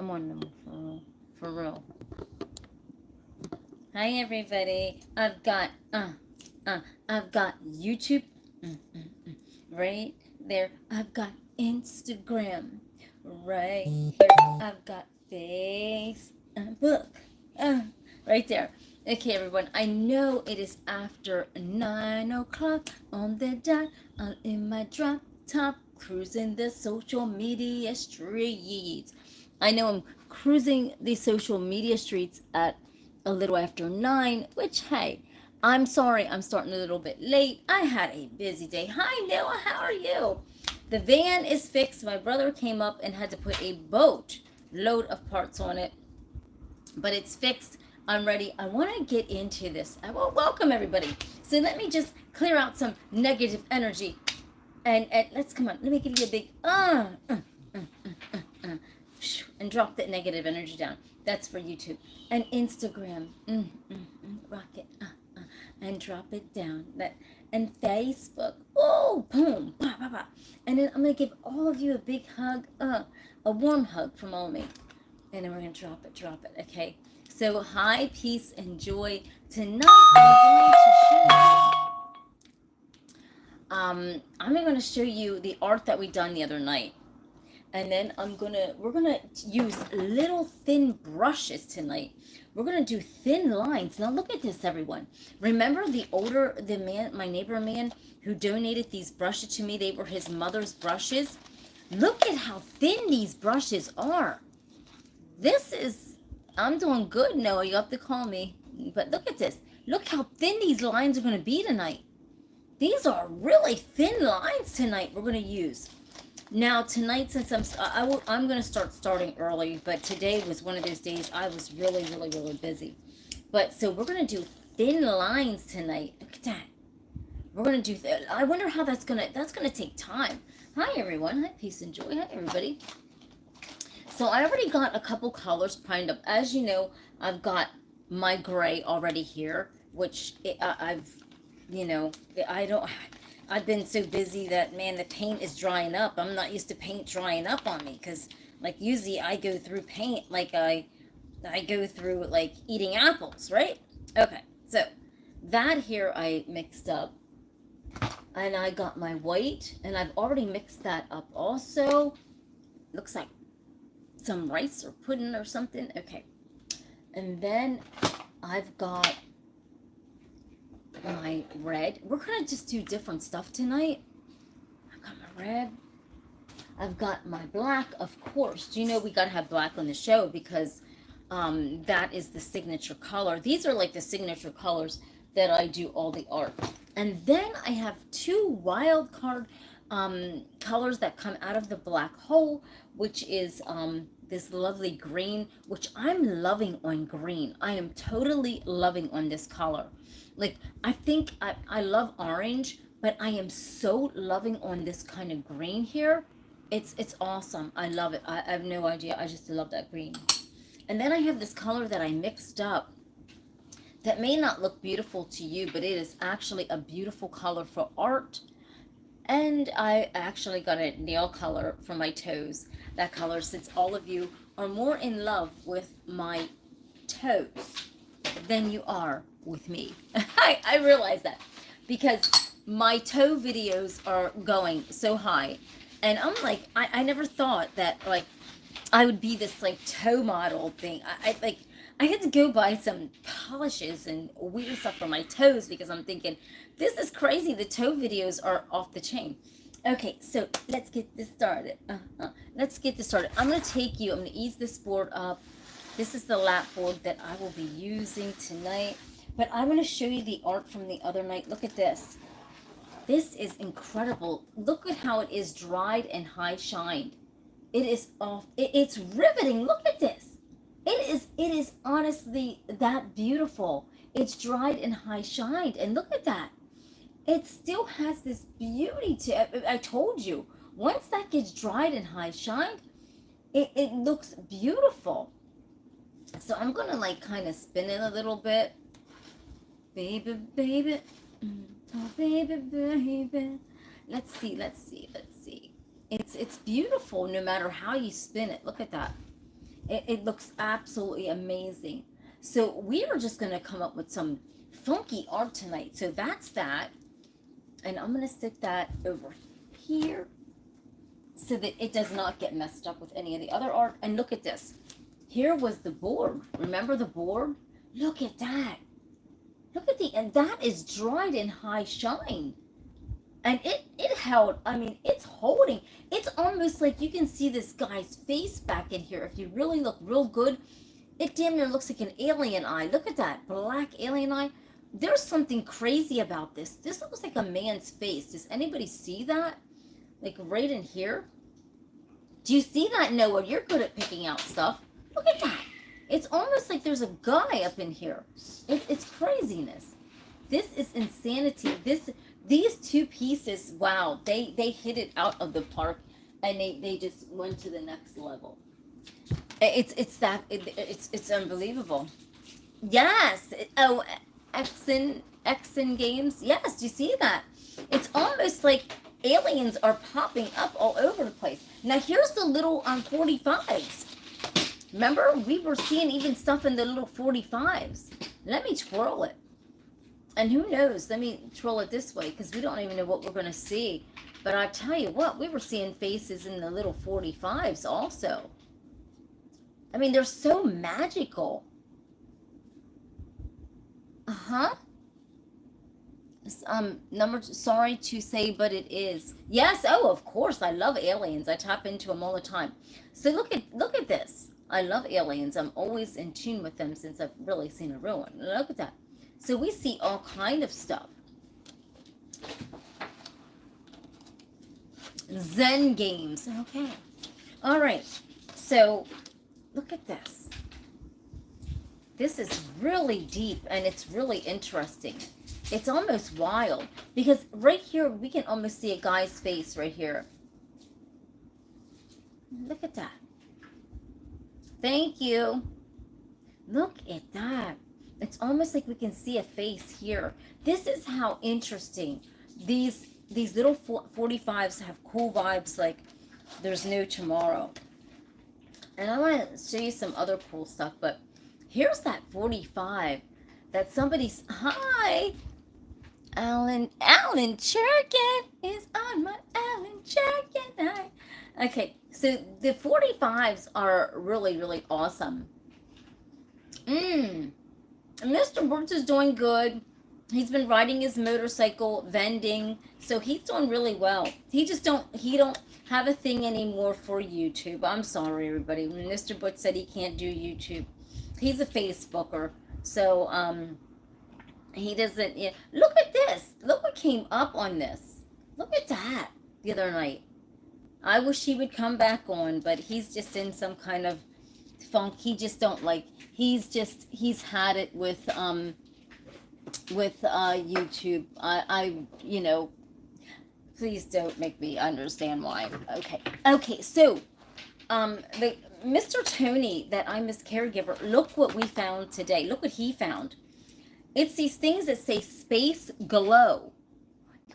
I'm on them for real. Hi everybody. I've got YouTube right there. I've got Instagram right here. I've got Facebook right there. Okay, everyone. I know it is after 9 o'clock on the dot. I'm in my drop top, cruising the social media streets. I know I'm cruising the social media streets at a little after 9, which, hey, I'm sorry I'm starting a little bit late. I had a busy day. Hi, Noah. How are you? The van is fixed. My brother came up and had to put a boat load of parts on it, but it's fixed. I'm ready. I want to get into this. I will welcome everybody. So let me just clear out some negative energy, and let's come on. Let me give you a big and drop that negative energy down. That's for YouTube and Instagram. Rock it and drop it down. That and Facebook. Oh, boom, bah, bah, bah. And then I'm gonna give all of you a big hug, a warm hug from all of me. And then we're gonna drop it. Okay. So hi, peace, and joy. Tonight I'm going to show you the art that we done the other night. And then we're gonna use little thin brushes tonight. We're gonna do thin lines. Now look at this, everyone. Remember my neighbor man who donated these brushes to me? They were his mother's brushes. Look at how thin these brushes are. I'm doing good, Noah. You have to call me. But look at this. Look how thin these lines are gonna be tonight. These are really thin lines tonight we're gonna use. Now tonight, since I'm going to starting early, but today was one of those days I was really busy. But so we're going to do thin lines tonight. Look at that. We're going to do I wonder how that's going to take time. Hi everyone. Hi, peace and joy. Hi everybody. So I already got a couple colors primed up. As you know, I've got my gray already here, which I've been so busy that, man, the paint is drying up. I'm not used to paint drying up on me because, like, usually I go through paint like I go through, like, eating apples, right? Okay, so that here I mixed up. And I got my white, and I've already mixed that up also. Looks like some rice or pudding or something. Okay. And then I've got my red. We're gonna just do different stuff tonight. I've got my red. I've got my black, of course. Do you know we gotta have black on the show because that is the signature color. These are like the signature colors that I do all the art. And then I have two wild card colors that come out of the black hole, which is this lovely green, which I'm loving on green. I am totally loving on this color. Like, I think I love orange, but I am so loving on this kind of green here. It's awesome. I love it. I have no idea. I just love that green. And then I have this color that I mixed up that may not look beautiful to you, but it is actually a beautiful color for art. And I actually got a nail color for my toes. That color, since all of you are more in love with my toes than you are with me. I realize that because my toe videos are going so high, and I'm like, I never thought that, like, I would be this, like, toe model thing. I had to go buy some polishes and weird stuff for my toes because I'm thinking, this is crazy. The toe videos are off the chain. Okay, so let's get this started. Let's get this started. I'm going to ease this board up. This is the lap board that I will be using tonight. But I'm going to show you the art from the other night. Look at this. This is incredible. Look at how it is dried and high shined. It is off. It's riveting. Look at this. It is honestly that beautiful. It's dried and high shined. And look at that. It still has this beauty to it. I told you, once that gets dried and high shined, it looks beautiful. So I'm going to, like, kind of spin it a little bit. Baby, baby. Oh, baby, baby. Let's see. It's beautiful no matter how you spin it. Look at that. It looks absolutely amazing. So we are just going to come up with some funky art tonight. So that's that. And I'm going to stick that over here so that it does not get messed up with any of the other art. And look at this. Here was the board. Remember the board? Look at that. Look at and that is dried in high shine. And it held, I mean, it's holding. It's almost like you can see this guy's face back in here. If you really look real good, it damn near looks like an alien eye. Look at that black alien eye. There's something crazy about this. This looks like a man's face. Does anybody see that? Like right in here? Do you see that, Noah? You're good at picking out stuff. Look at that. It's almost like there's a guy up in here. It's craziness. This is insanity. These two pieces, wow, they hit it out of the park, and they just went to the next level. It's unbelievable. Yes. Exen Games. Yes. Do you see that? It's almost like aliens are popping up all over the place. Now here's the little 45s. Remember, we were seeing even stuff in the little 45s. Let me twirl it. And who knows, let me twirl it this way because we don't even know what we're going to see. But I tell you what, we were seeing faces in the little 45s also. I mean, they're so magical. Uh-huh. Sorry to say, but it is. Yes, oh, of course, I love aliens. I tap into them all the time. So look at this. I love aliens. I'm always in tune with them since I've really seen a real one. Look at that. So we see all kind of stuff. Zen games. Okay. All right. So look at this. This is really deep and it's really interesting. It's almost wild because right here we can almost see a guy's face right here. Look at that. Thank you. Look at that. It's almost like we can see a face here. This is how interesting. These little 45s have cool vibes like there's no tomorrow. And I want to show you some other cool stuff, but here's that 45 that somebody's, hi, Alan Churkin is on my Alan Churkin night. Okay, so the 45s are really, really awesome. Mr. Brooks is doing good. He's been riding his motorcycle, vending, so he's doing really well. He don't have a thing anymore for YouTube. I'm sorry, everybody. When Mr. Butch said he can't do YouTube, he's a Facebooker, so he doesn't. Yeah. Look at this. Look what came up on this. Look at that the other night. I wish he would come back on, but he's just in some kind of funk. He just don't like. He's had it with YouTube. Please don't make me understand why. Okay. So, the Mr. Tony, that I'm his caregiver. Look what we found today. Look what he found. It's these things that say Space Glow.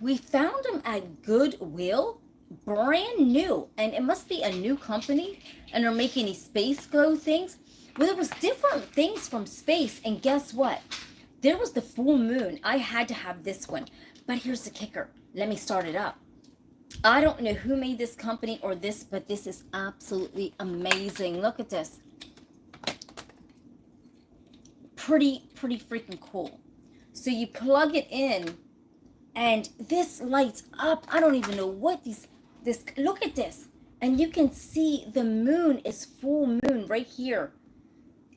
We found them at Goodwill, brand new, and it must be a new company, and they're making these Space Glow things. Well, there was different things from space, and guess what? There was the full moon. I had to have this one, but here's the kicker. Let me start it up. I don't know who made this company or this, but this is absolutely amazing. Look at this. Pretty freaking cool. So you plug it in and this lights up. I don't even know what this, look at this. And you can see the moon is full moon right here.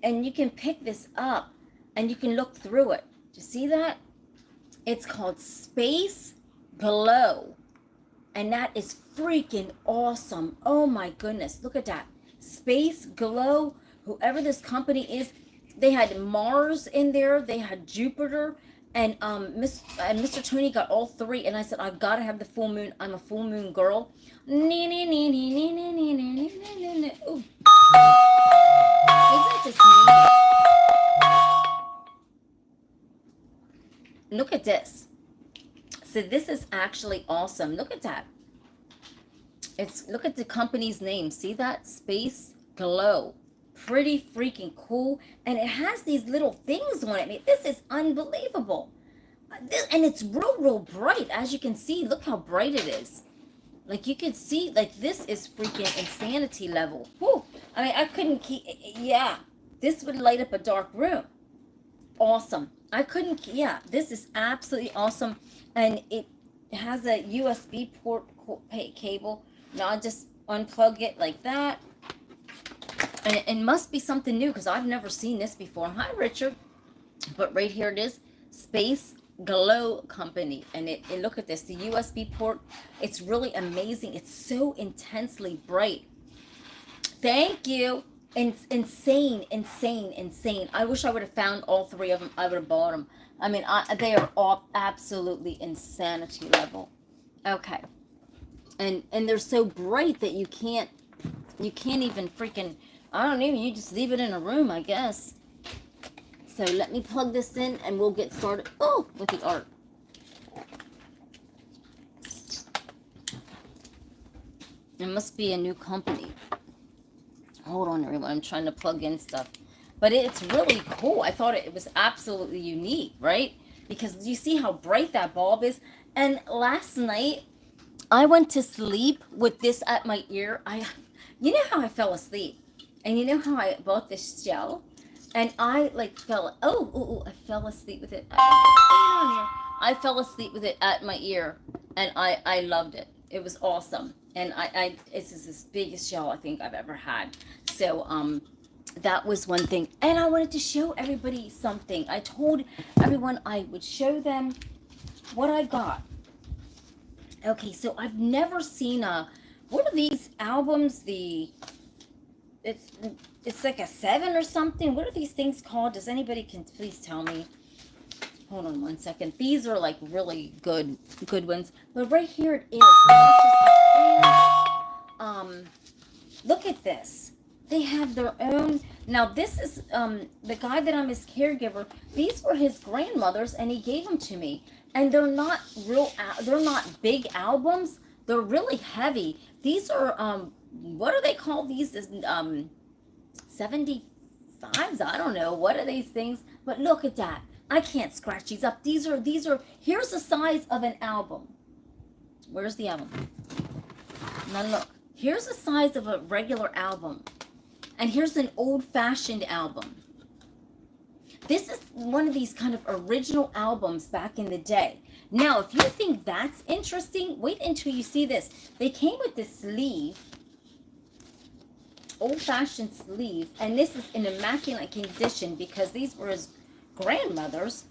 And you can pick this up and you can look through it. Do you see that? It's called Space Glow. And that is freaking awesome. Oh my goodness. Look at that. Space Glow. Whoever this company is, they had Mars in there. They had Jupiter. And Mr. Tony got all three. And I said, I've got to have the full moon. I'm a full moon girl. Ooh. Isn't this neat? Look at this. So this is actually awesome. Look at that. Look at the company's name. See that? Space Glow. pretty freaking cool. And it has these little things on it. I mean, this is unbelievable. And it's real bright. As you can see, look how bright it is. Like, you can see, like, this is freaking insanity level. Whew. I mean, I couldn't keep, yeah. This would light up a dark room. Awesome. I couldn't, yeah. This is absolutely awesome. And it has a USB port cable. Now I just unplug it like that. And it must be something new because I've never seen this before. Hi, Richard. But right here it is. Space Glow Company. And it look at this, the USB port, it's really amazing. It's so intensely bright. Thank you. Insane. I wish I would have found all three of them. I would have bought them. I mean, they are all absolutely insanity level. Okay. And they're so bright that you can't even freaking, I don't even, you just leave it in a room, I guess. So let me plug this in and we'll get started. Oh, with the art. It must be a new company. Hold on, everyone. I'm trying to plug in stuff. But it's really cool. I thought it was absolutely unique, right? Because you see how bright that bulb is. And last night, I went to sleep with this at my ear. You know how I fell asleep? And you know how I bought this shell? And I like fell, I fell asleep with it. I fell asleep with it at my ear, and I loved it. It was awesome. And this is the biggest shell I think I've ever had. So that was one thing. And I wanted to show everybody something. I told everyone I would show them what I got. Okay, so I've never seen what are these albums? It's like a 7 or something. What are these things called? Does anybody can please tell me? Hold on one second. These are like really good ones. But right here it is. Look at this. They have their own. Now this is the guy that I'm his caregiver. These were his grandmother's, and he gave them to me. And they're not they're not big albums. They're really heavy. These are what are they called? These is 75s. I don't know. What are these things? But look at that. I can't scratch these up. These are. Here's the size of an album. Where's the album? Now look. Here's the size of a regular album. And here's an old-fashioned album. This is one of these kind of original albums back in the day. Now, if you think that's interesting, wait until you see this. They came with this sleeve, old-fashioned sleeve, and this is in immaculate condition because these were his grandmother's,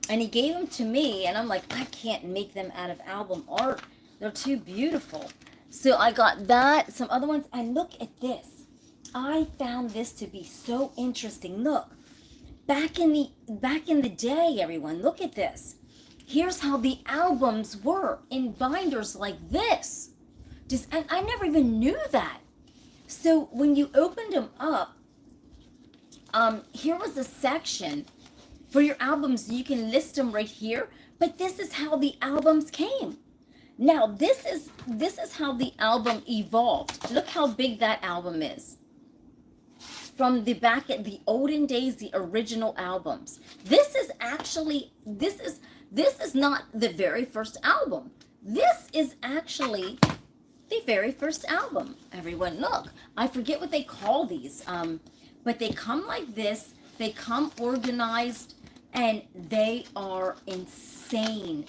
and he gave them to me, and I'm like, I can't make them out of album art. They're too beautiful. So I got that, some other ones, and look at this. I found this to be so interesting. Look, back in the day, everyone, look at this. Here's how the albums were in binders like this. And I never even knew that. So when you opened them up, here was a section for your albums. You can list them right here, but this is how the albums came. Now, this is how the album evolved. Look how big that album is. From the back at the olden days, the original albums. This is not the very first album. This is actually the very first album. Everyone, look. I forget what they call these, but they come like this. They come organized, and they are insane.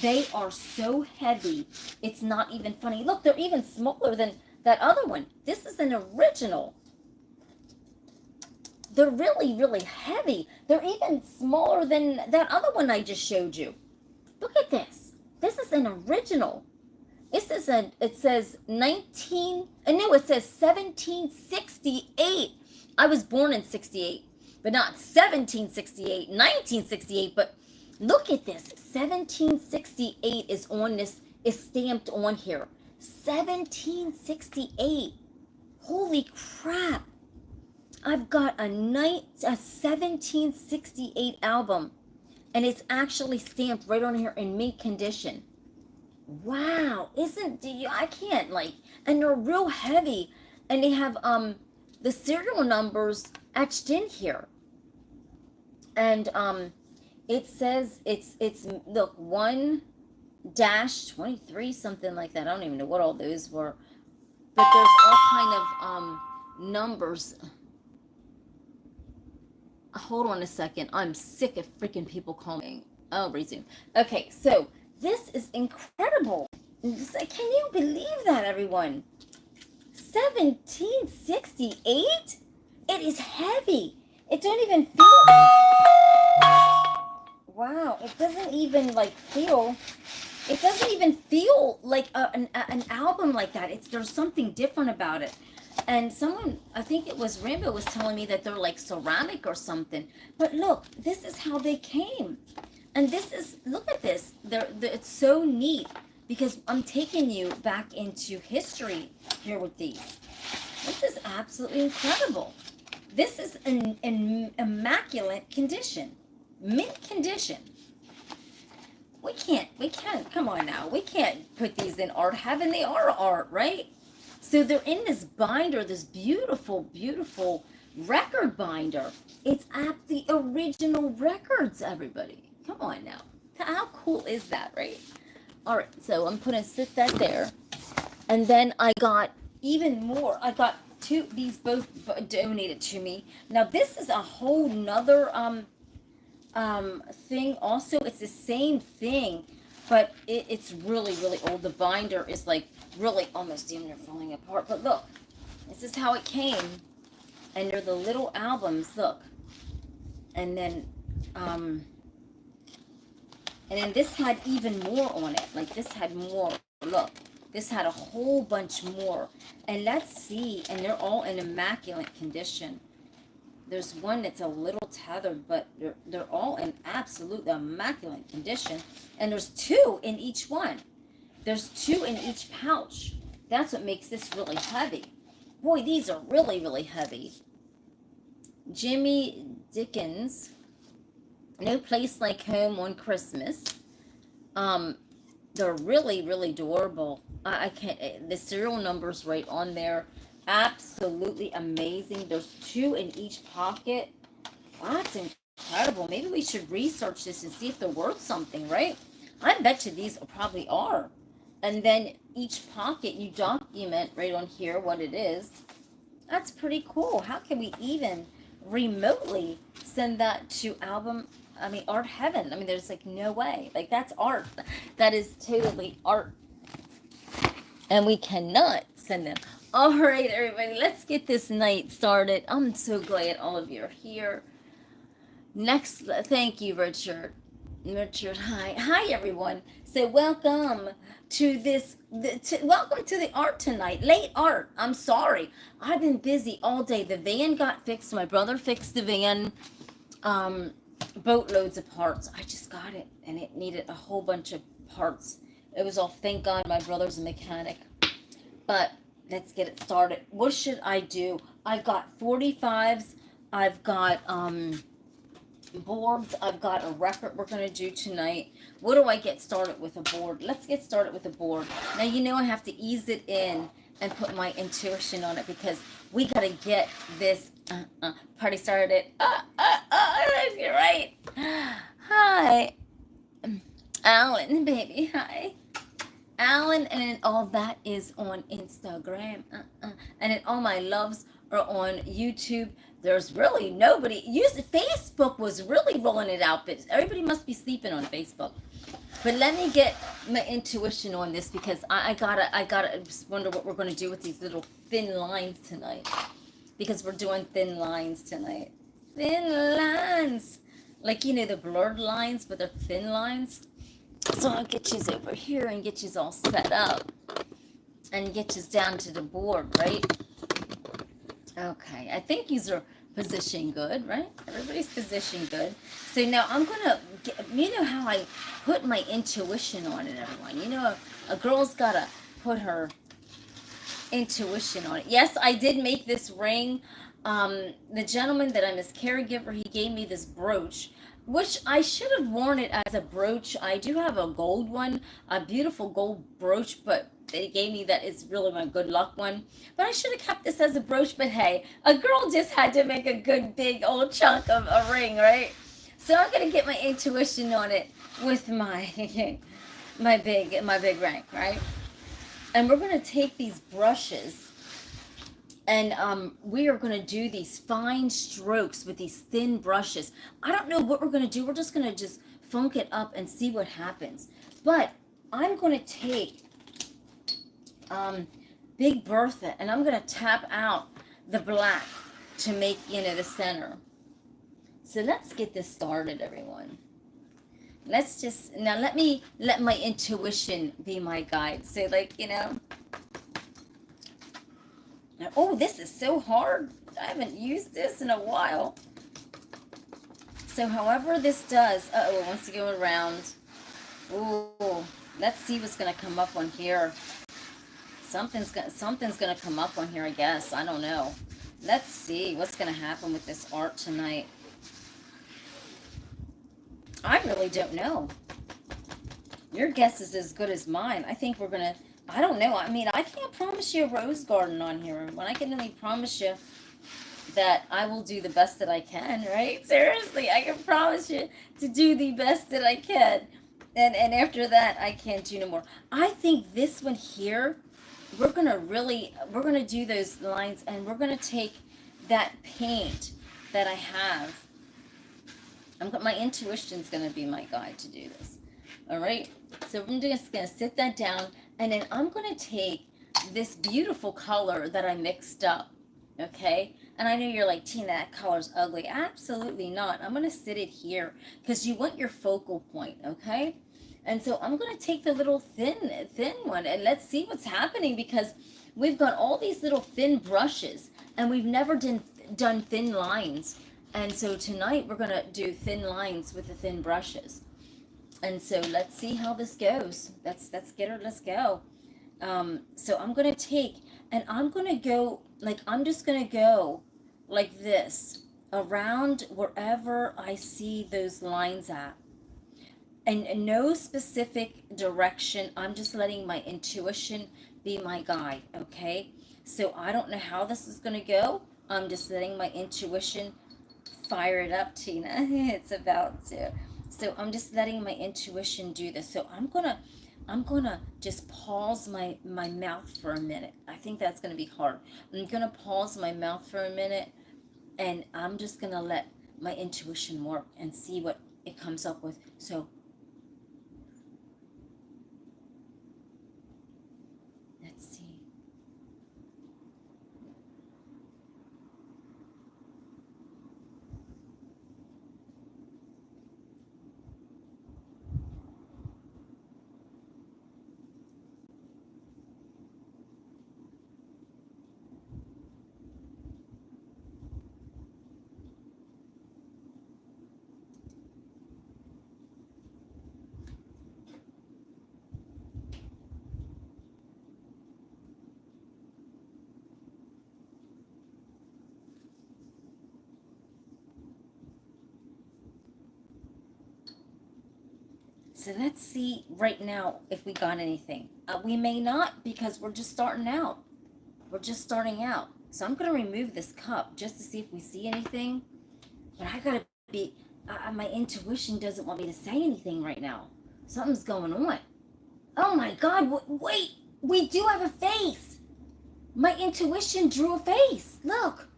They are so heavy, it's not even funny. Look, they're even smaller than that other one. This is an original. They're really heavy. They're even smaller than that other one I just showed you. Look at this. This is an original. It says 1768. I was born in 68, but not 1768, 1968, but look at this. 1768 is on this, is stamped on here. 1768. Holy crap. I've got a 1768 album, and it's actually stamped right on here in mint condition. Wow. I can't, like, and they're real heavy, and they have the serial numbers etched in here. And it says it's look, 1-23, something like that. I don't even know what all those were. But there's all kind of numbers. Hold on a second. I'm sick of freaking people calling. I'll resume. Okay, so this is incredible. Can you believe that, everyone? 1768? It is heavy. It don't even feel... Wow, it doesn't even like feel... It doesn't even feel like an album like that. There's something different about it. And someone, I think it was Rainbow, was telling me that they're like ceramic or something. But look, this is how they came. And this is, look at this. It's so neat because I'm taking you back into history here with these. This is absolutely incredible. This is an immaculate condition. Mint condition. We can't, come on now. We can't put these in art heaven. They are art, right? So they're in this binder, this beautiful, beautiful record binder. It's at the original records, everybody. Come on now. How cool is that, right? All right, so I'm going to sit that there. And then I got even more. I got these both donated to me. Now, this is a whole nother thing also. It's the same thing, but it's really, really old. The binder is like really almost damn near falling apart. But look, this is how it came. And they're the little albums, look. And then this had even more on it. Like this had more. Look, this had a whole bunch more. And let's see, and they're all in immaculate condition. There's one that's a little tethered, but they're all in absolute immaculate condition. And there's 2 in each one. There's 2 in each pouch. That's what makes this really heavy. Boy, these are really, really heavy. Jimmy Dickens, No Place Like Home on Christmas. They're really, really adorable. I can't, the serial number's right on there. Absolutely amazing. There's 2 in each pocket. Wow, that's incredible. Maybe we should research this and see if they're worth something, right? I bet you these probably are. And then each pocket you document right on here what it is. That's pretty cool. How can we even remotely send that to art heaven? I mean, there's like no way. Like that's art. That is totally art. And we cannot send them. All right, everybody, let's get this night started. I'm so glad all of you are here. Next, thank you, Richard. Richard, hi. Hi, everyone. So welcome to this, welcome to the art tonight. Late art. I'm sorry. I've been busy all day. The van got fixed. My brother fixed the van. Boatloads of parts. I just got it, and it needed a whole bunch of parts. It was all, thank God my brother's a mechanic. But let's get it started. What should I do? I've got 45s. I've got boards. I've got a record we're going to do tonight. What do I get started with a board? Let's get started with a board. Now, you know I have to ease it in and put my intuition on it because we got to get this party started. You're right. Hi. Alan, baby. Hi. Alan, and then all that is on Instagram. And then all my loves are on YouTube. There's really nobody. Facebook was really rolling it out, but everybody must be sleeping on Facebook. But let me get my intuition on this because I gotta just wonder what we're gonna do with these little thin lines tonight. Because we're doing thin lines tonight. Thin lines. Like, you know, the blurred lines, but they're thin lines. So I'll get yous over here and get yous all set up. And get yous down to the board, right? Okay, I think yous are positioned good, right? Everybody's positioned good. So now I'm going to, you know how I put my intuition on it, everyone. You know, a girl's got to put her intuition on it. Yes, I did make this ring. The gentleman that I'm his caregiver, he gave me this brooch. which I should have worn it as a brooch. I do have a gold one, a beautiful gold brooch, but they gave me that it's really my good luck one. But I should have kept this as a brooch, but hey, a girl just had to make a good big old chunk of a ring, right? So I'm gonna get my intuition on it with my my big ring, right? And we're gonna take these brushes and we are going to do these fine strokes with these thin brushes. I don't know what we're going to do. We're just going to just funk it up and see what happens. But I'm going to take Big Bertha and I'm going to tap out the black to make, the center. So let's get this started, everyone. Let's just, now let my intuition be my guide. So oh, this is so hard. I haven't used this in a while. So however this does, it wants to go around. Ooh, let's see what's gonna come up on here. Something's gonna come up on here, I guess. I don't know. Let's see what's gonna happen with this art tonight. I really don't know. Your guess is as good as mine. I think we're gonna, I don't know. I mean, I can't promise you a rose garden on here. When I can only promise you that I will do the best that I can, right? Seriously, I can promise you to do the best that I can. And after that, I can't do no more. I think this one here, we're going to do those lines and we're going to take that paint that I have. My intuition's going to be my guide to do this. All right? So I'm just going to sit that down. And then I'm going to take this beautiful color that I mixed up, okay? And I know you're like, Tina, that color's ugly. Absolutely not. I'm going to sit it here because you want your focal point, okay? And so I'm going to take the little thin one and let's see what's happening because we've got all these little thin brushes and we've never done thin lines. And so tonight we're going to do thin lines with the thin brushes. And so let's see how this goes. Let's get her. Let's go. So I'm going to take, and I'm going to go, I'm just going to go like this around wherever I see those lines at. And in no specific direction. I'm just letting my intuition be my guide, okay? So I don't know how this is going to go. I'm just letting my intuition fire it up, Tina. It's about to. So I'm just letting my intuition do this. So I'm gonna just pause my mouth for a minute. I think that's gonna be hard. I'm gonna pause my mouth for a minute and I'm just gonna let my intuition work and see what it comes up with. So let's see. So let's see right now if we got anything. We may not because we're just starting out. We're just starting out. So I'm going to remove this cup just to see if we see anything. But I got to be, my intuition doesn't want me to say anything right now. Something's going on. Oh my God, wait, we do have a face. My intuition drew a face. Look,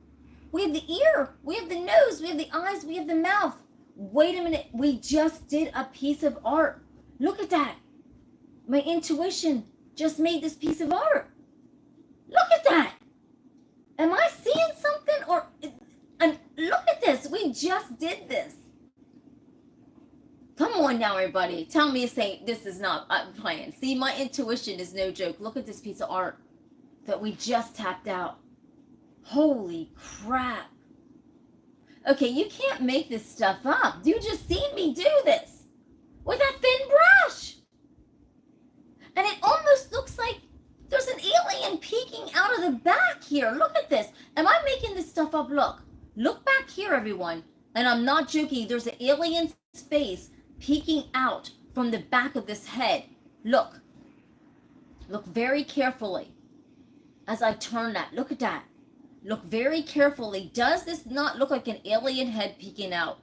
we have the ear, we have the nose, we have the eyes, we have the mouth. Wait a minute, we just did a piece of art. Look at that. My intuition just made this piece of art. Look at that. Am I seeing something? And look at this, we just did this. Come on now, everybody. Tell me this is not playing. See, my intuition is no joke. Look at this piece of art that we just tapped out. Holy crap. Okay, you can't make this stuff up. You just seen me do this with a thin brush. And it almost looks like there's an alien peeking out of the back here. Look at this. Am I making this stuff up? Look back here, everyone. And I'm not joking. There's an alien face peeking out from the back of this head. Look. Look very carefully as I turn that. Look at that. Look very carefully. Does this not look like an alien head peeking out?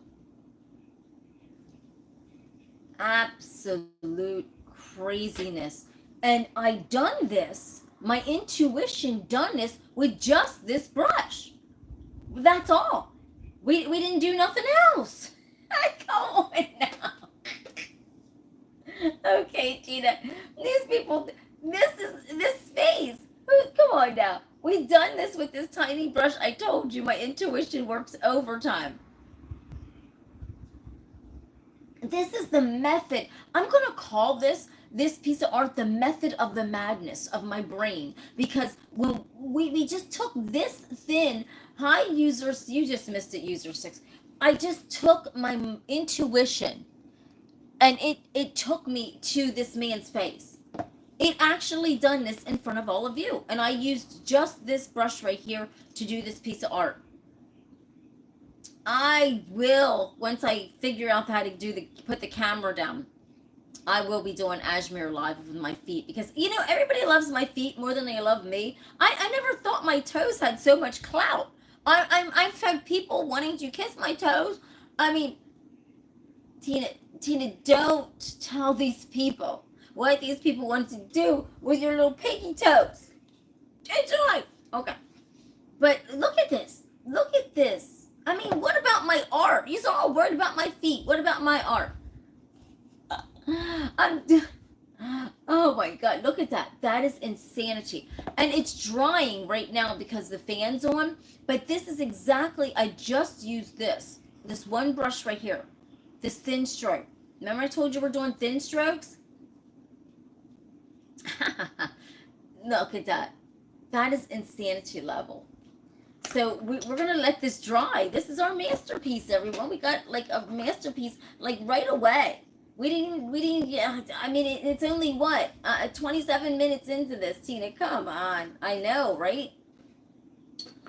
Absolute craziness. And I done this, my intuition done this with just this brush. That's all. We didn't do nothing else. Come on now. Okay, Tina. These people, this face. Come on now. We've done this with this tiny brush. I told you my intuition works overtime. This is the method. I'm going to call this piece of art the method of the madness of my brain, because when we just took this thin, hi users, you just missed it, user 6. I just took my intuition and it took me to this man's face. It actually done this in front of all of you. And I used just this brush right here to do this piece of art. I will, once I figure out how to put the camera down, I will be doing Ajmer live with my feet, because you know everybody loves my feet more than they love me. I never thought my toes had so much clout. I've had people wanting to kiss my toes. I mean, Tina, don't tell these people what these people want to do with your little pinky toes. Enjoy. Okay. But look at this. Look at this. I mean, what about my art? You're all worried about my feet. What about my art? Oh my God, look at that. That is insanity. And it's drying right now because the fan's on. But this is exactly, I just used this one brush right here. This thin stroke. Remember I told you we're doing thin strokes? Look at that. That is insanity level. So we're going to let this dry. This is our masterpiece, everyone. We got like a masterpiece like right away. We didn't, yeah, I mean, it's only what, 27 minutes into this, Tina, come on. I know, right?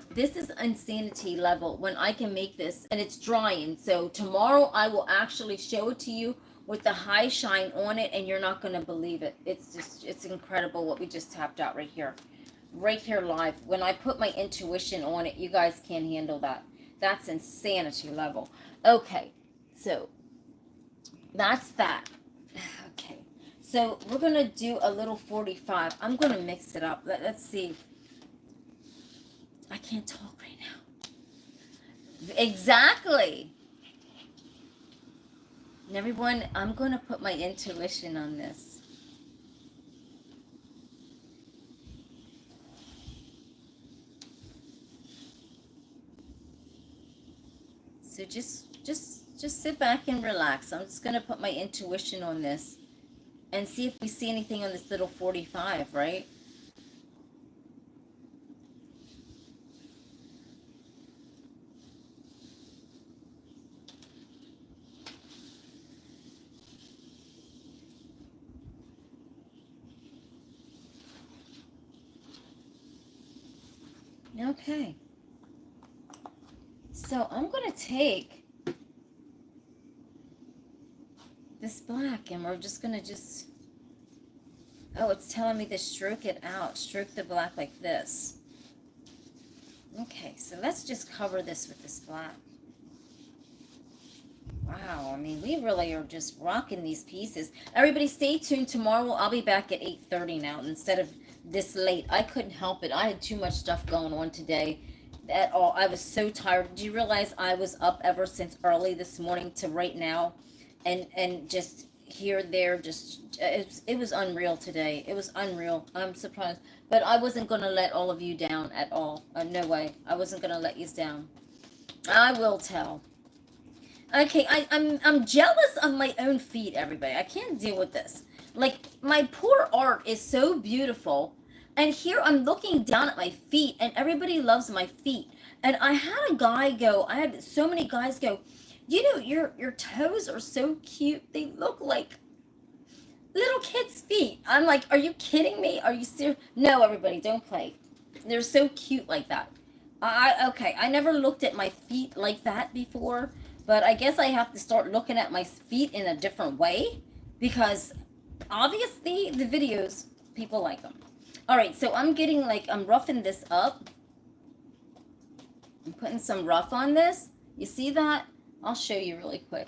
This is insanity level when I can make this, and it's drying. So tomorrow I will actually show it to you with the high shine on it, and you're not going to believe it. It's incredible what we just tapped out right here live. When I put my intuition on it, you guys can't handle that. That's insanity level. Okay, so that's that. Okay, so we're going to do a little 45. I'm going to mix it up. Let's see. I can't talk right now. Exactly. And everyone, I'm going to put my intuition on this. So just sit back and relax. I'm just going to put my intuition on this and see if we see anything on this little 45, right? Okay. So I'm going to take this black and we're just going to oh, it's telling me to stroke it out. Stroke the black like this. Okay, so let's just cover this with this black. Wow, I mean, we really are just rocking these pieces. Everybody stay tuned. Tomorrow I'll be back at 8:30 now instead of this late. I couldn't help it. I had too much stuff going on today at all. I was so tired. Do you realize I was up ever since early this morning to right now? And just here, there, just, it was unreal today. It was unreal. I'm surprised. But I wasn't going to let all of you down at all. No way. I wasn't going to let you down. I will tell. Okay, I'm jealous of my own feet, everybody. I can't deal with this. Like, my poor art is so beautiful, and here I'm looking down at my feet, and everybody loves my feet. And I had a guy go, I had so many guys go, you know, your toes are so cute. They look like little kids' feet. I'm like, are you kidding me? Are you serious? No, everybody, don't play. They're so cute like that. Okay, I never looked at my feet like that before. But I guess I have to start looking at my feet in a different way because obviously the videos, people like them. All right, so I'm getting like, I'm roughing this up. I'm putting some rough on this. You see that? I'll show you really quick.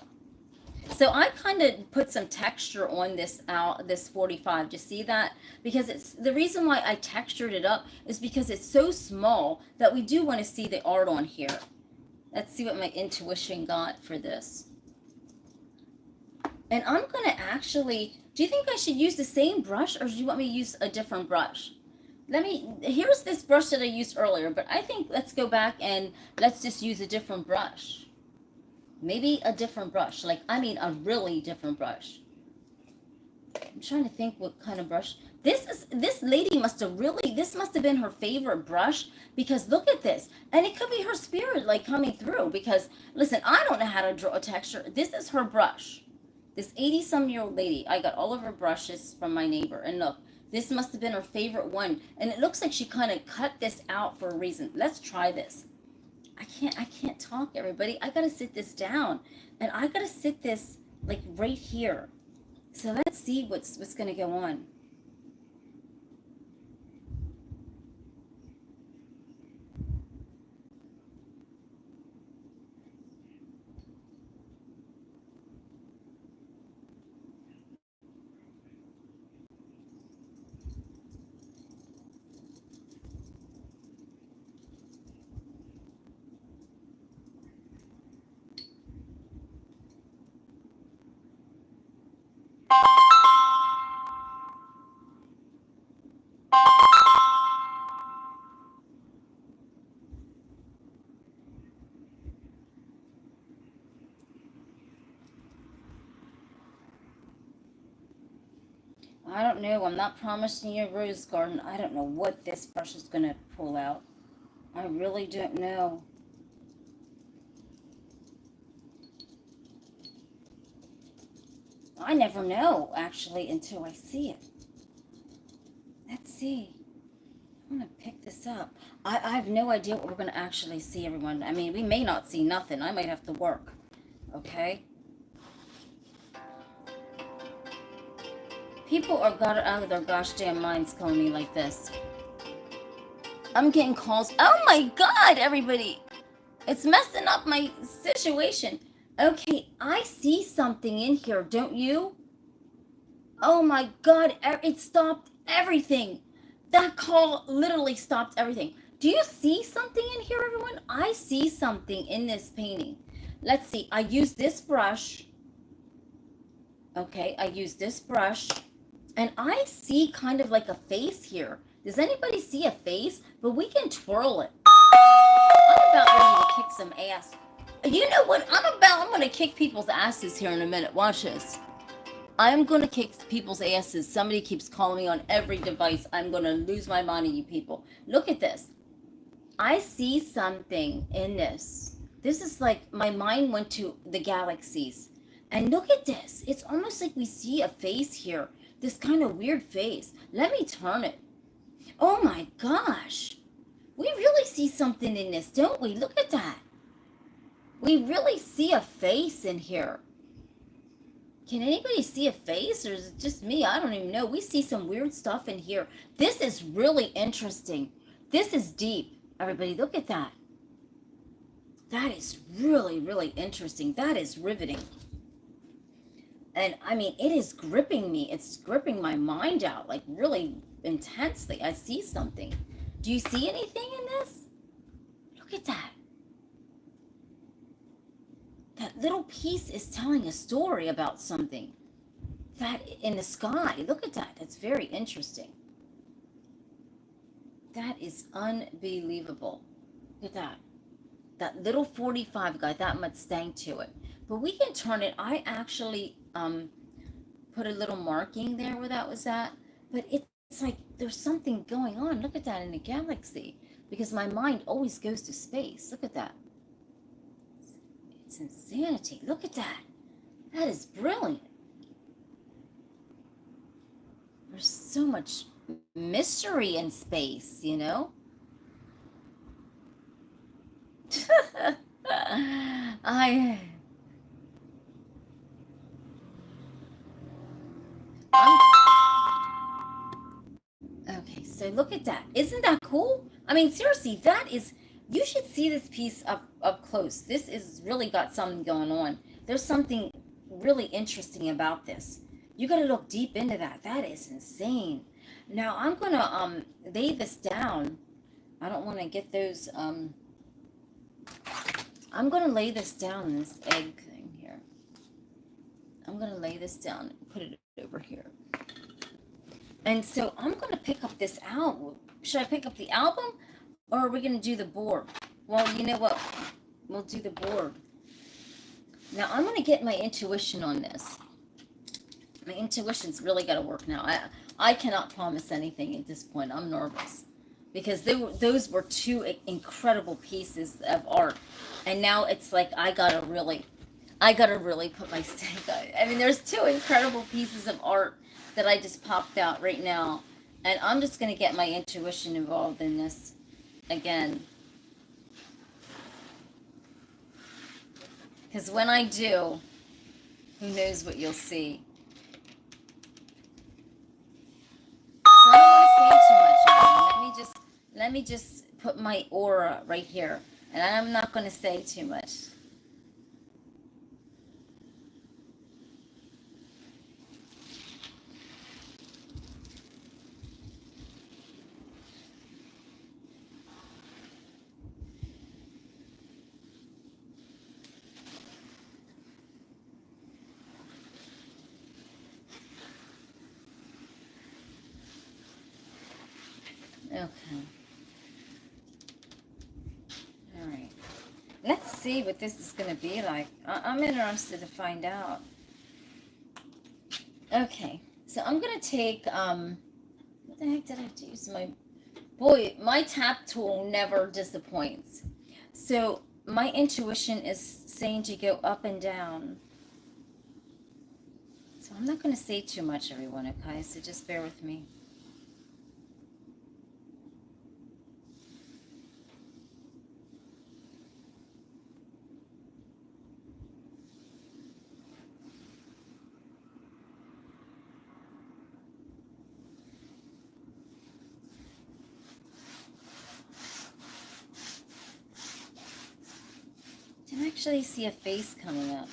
So I kind of put some texture on this this 45. Do you see that? Because it's the reason why I textured it up is because it's so small that we do want to see the art on here. Let's see what my intuition got for this. And I'm going to actually, do you think I should use the same brush or do you want me to use a different brush? Here's this brush that I used earlier, but I think let's go back and let's just use a different brush. Maybe a different brush, like, I mean, a really different brush. I'm trying to think what kind of brush. This lady must have really, this must have been her favorite brush because look at this. And it could be her spirit like coming through because, listen, I don't know how to draw a texture. This is her brush. This 80-some-year-old lady, I got all of her brushes from my neighbor. And look, this must have been her favorite one. And it looks like she kind of cut this out for a reason. Let's try this. I can't talk, everybody. I gotta sit this down. And I gotta sit this like right here. So let's see what's gonna go on. I don't know. I'm not promising you a rose garden. I don't know what this brush is going to pull out. I really don't know. I never know, actually, until I see it. Let's see. I'm going to pick this up. I have no idea what we're going to actually see, everyone. I mean, we may not see nothing. I might have to work. Okay? People are got out of their gosh damn minds calling me like this. I'm getting calls. Oh my God, everybody. It's messing up my situation. Okay, I see something in here, don't you? Oh my God, it stopped everything. That call literally stopped everything. Do you see something in here, everyone? I see something in this painting. Let's see. I use this brush. Okay, I use this brush. And I see kind of like a face here. Does anybody see a face? But we can twirl it. I'm about ready to kick some ass. You know what? I'm going to kick people's asses here in a minute. Watch this. I'm going to kick people's asses. Somebody keeps calling me on every device. I'm going to lose my mind, you people. Look at this. I see something in this. This is like my mind went to the galaxies. And look at this. It's almost like we see a face here. This kind of weird face. Let me turn it. Oh my gosh. We really see something in this, don't we? Look at that. We really see a face in here. Can anybody see a face or is it just me? I don't even know. We see some weird stuff in here. This is really interesting. This is deep. Everybody, look at that. That is really, really interesting. That is riveting. And I mean, it is gripping me. It's gripping my mind out like really intensely. I see something. Do you see anything in this? Look at that. That little piece is telling a story about something. That in the sky. Look at that. That's very interesting. That is unbelievable. Look at that. That little 45 got that much stank to it. But we can turn it. I actually put a little marking there where that was at. But it's like there's something going on. Look at that in the galaxy. Because my mind always goes to space. Look at that. It's insanity. Look at that. That is brilliant. There's so much mystery in space, you know? look at that. Isn't that cool? I mean, seriously, that is, you should see this piece up close. This is really got something going on. There's something really interesting about this. You got to look deep into that. That is insane. Now I'm going to lay this down. I don't want to get those, I'm going to lay this down in this egg thing here. I'm going to lay this down and put it over here. And so I'm going to pick up this album. Should I pick up the album, or are we going to do the board? Well, you know what? We'll do the board. Now, I'm going to get my intuition on this. My intuition's really got to work now. I cannot promise anything at this point. I'm nervous. Because those were two incredible pieces of art. And now it's like I got to really put my stake on it. I mean, there's two incredible pieces of art that I just popped out right now. And I'm just going to get my intuition involved in this again. Because when I do, who knows what you'll see. So I don't want to say too much. Let me just put my aura right here. And I'm not going to say too much. Okay. All right. Let's see what this is going to be like. I'm interested to find out. Okay. So I'm going to take, what the heck did I use? My tap tool never disappoints. So my intuition is saying to go up and down. So I'm not going to say too much, everyone, okay? So just bear with me. I can actually see a face coming up.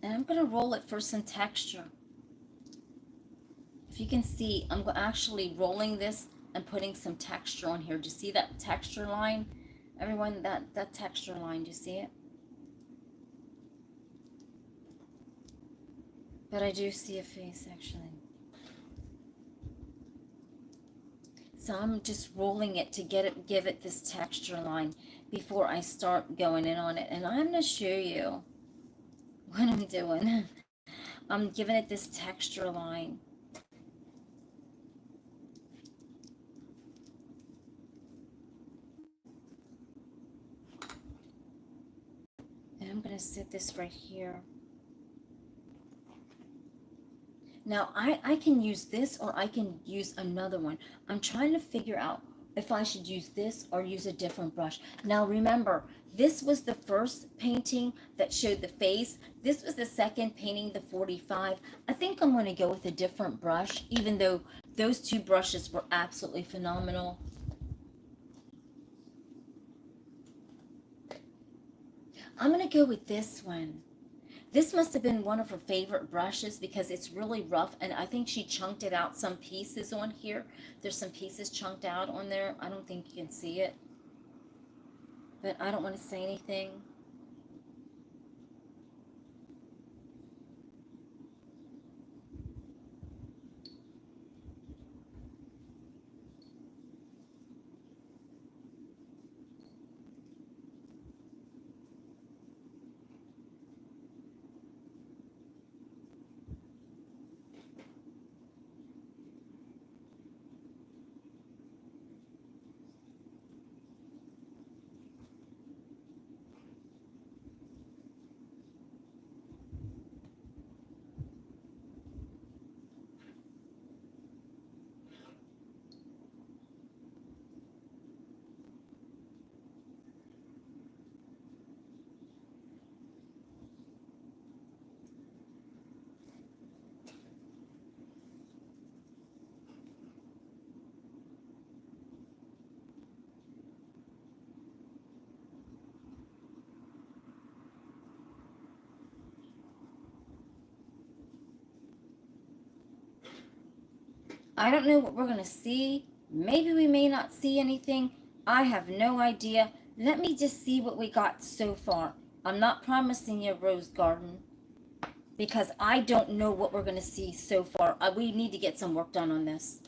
And I'm going to roll it for some texture. If you can see, I'm actually rolling this and putting some texture on here. Do you see that texture line? Everyone, that texture line, do you see it? But I do see a face, actually. So I'm just rolling it to give it this texture line before I start going in on it. And I'm going to show you what I'm doing. I'm giving it this texture line. And I'm going to set this right here. Now, I can use this or I can use another one. I'm trying to figure out if I should use this or use a different brush. Now, remember, this was the first painting that showed the face. This was the second painting, the 45. I think I'm going to go with a different brush, even though those two brushes were absolutely phenomenal. I'm going to go with this one. This must have been one of her favorite brushes because it's really rough, and I think she chunked it out some pieces on here. There's some pieces chunked out on there. I don't think you can see it, but I don't want to say anything. I don't know what we're going to see. Maybe we may not see anything. I have no idea. Let me just see what we got so far. I'm not promising you a rose garden because I don't know what we're going to see so far. We need to get some work done on this.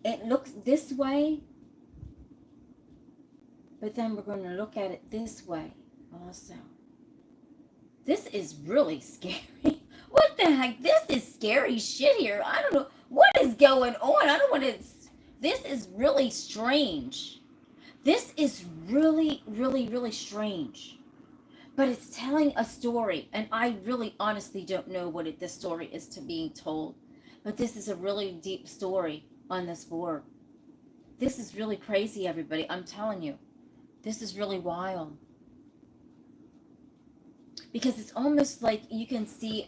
It looks this way, but then we're going to look at it this way also. This is really scary. What the heck? This is scary shit here. I don't know. What is going on? I don't want to. This is really strange. This is really, really, really strange. But it's telling a story. And I really honestly don't know what this story is to being told. But this is a really deep story on this board. This is really crazy, everybody. I'm telling you. This is really wild. Because it's almost like you can see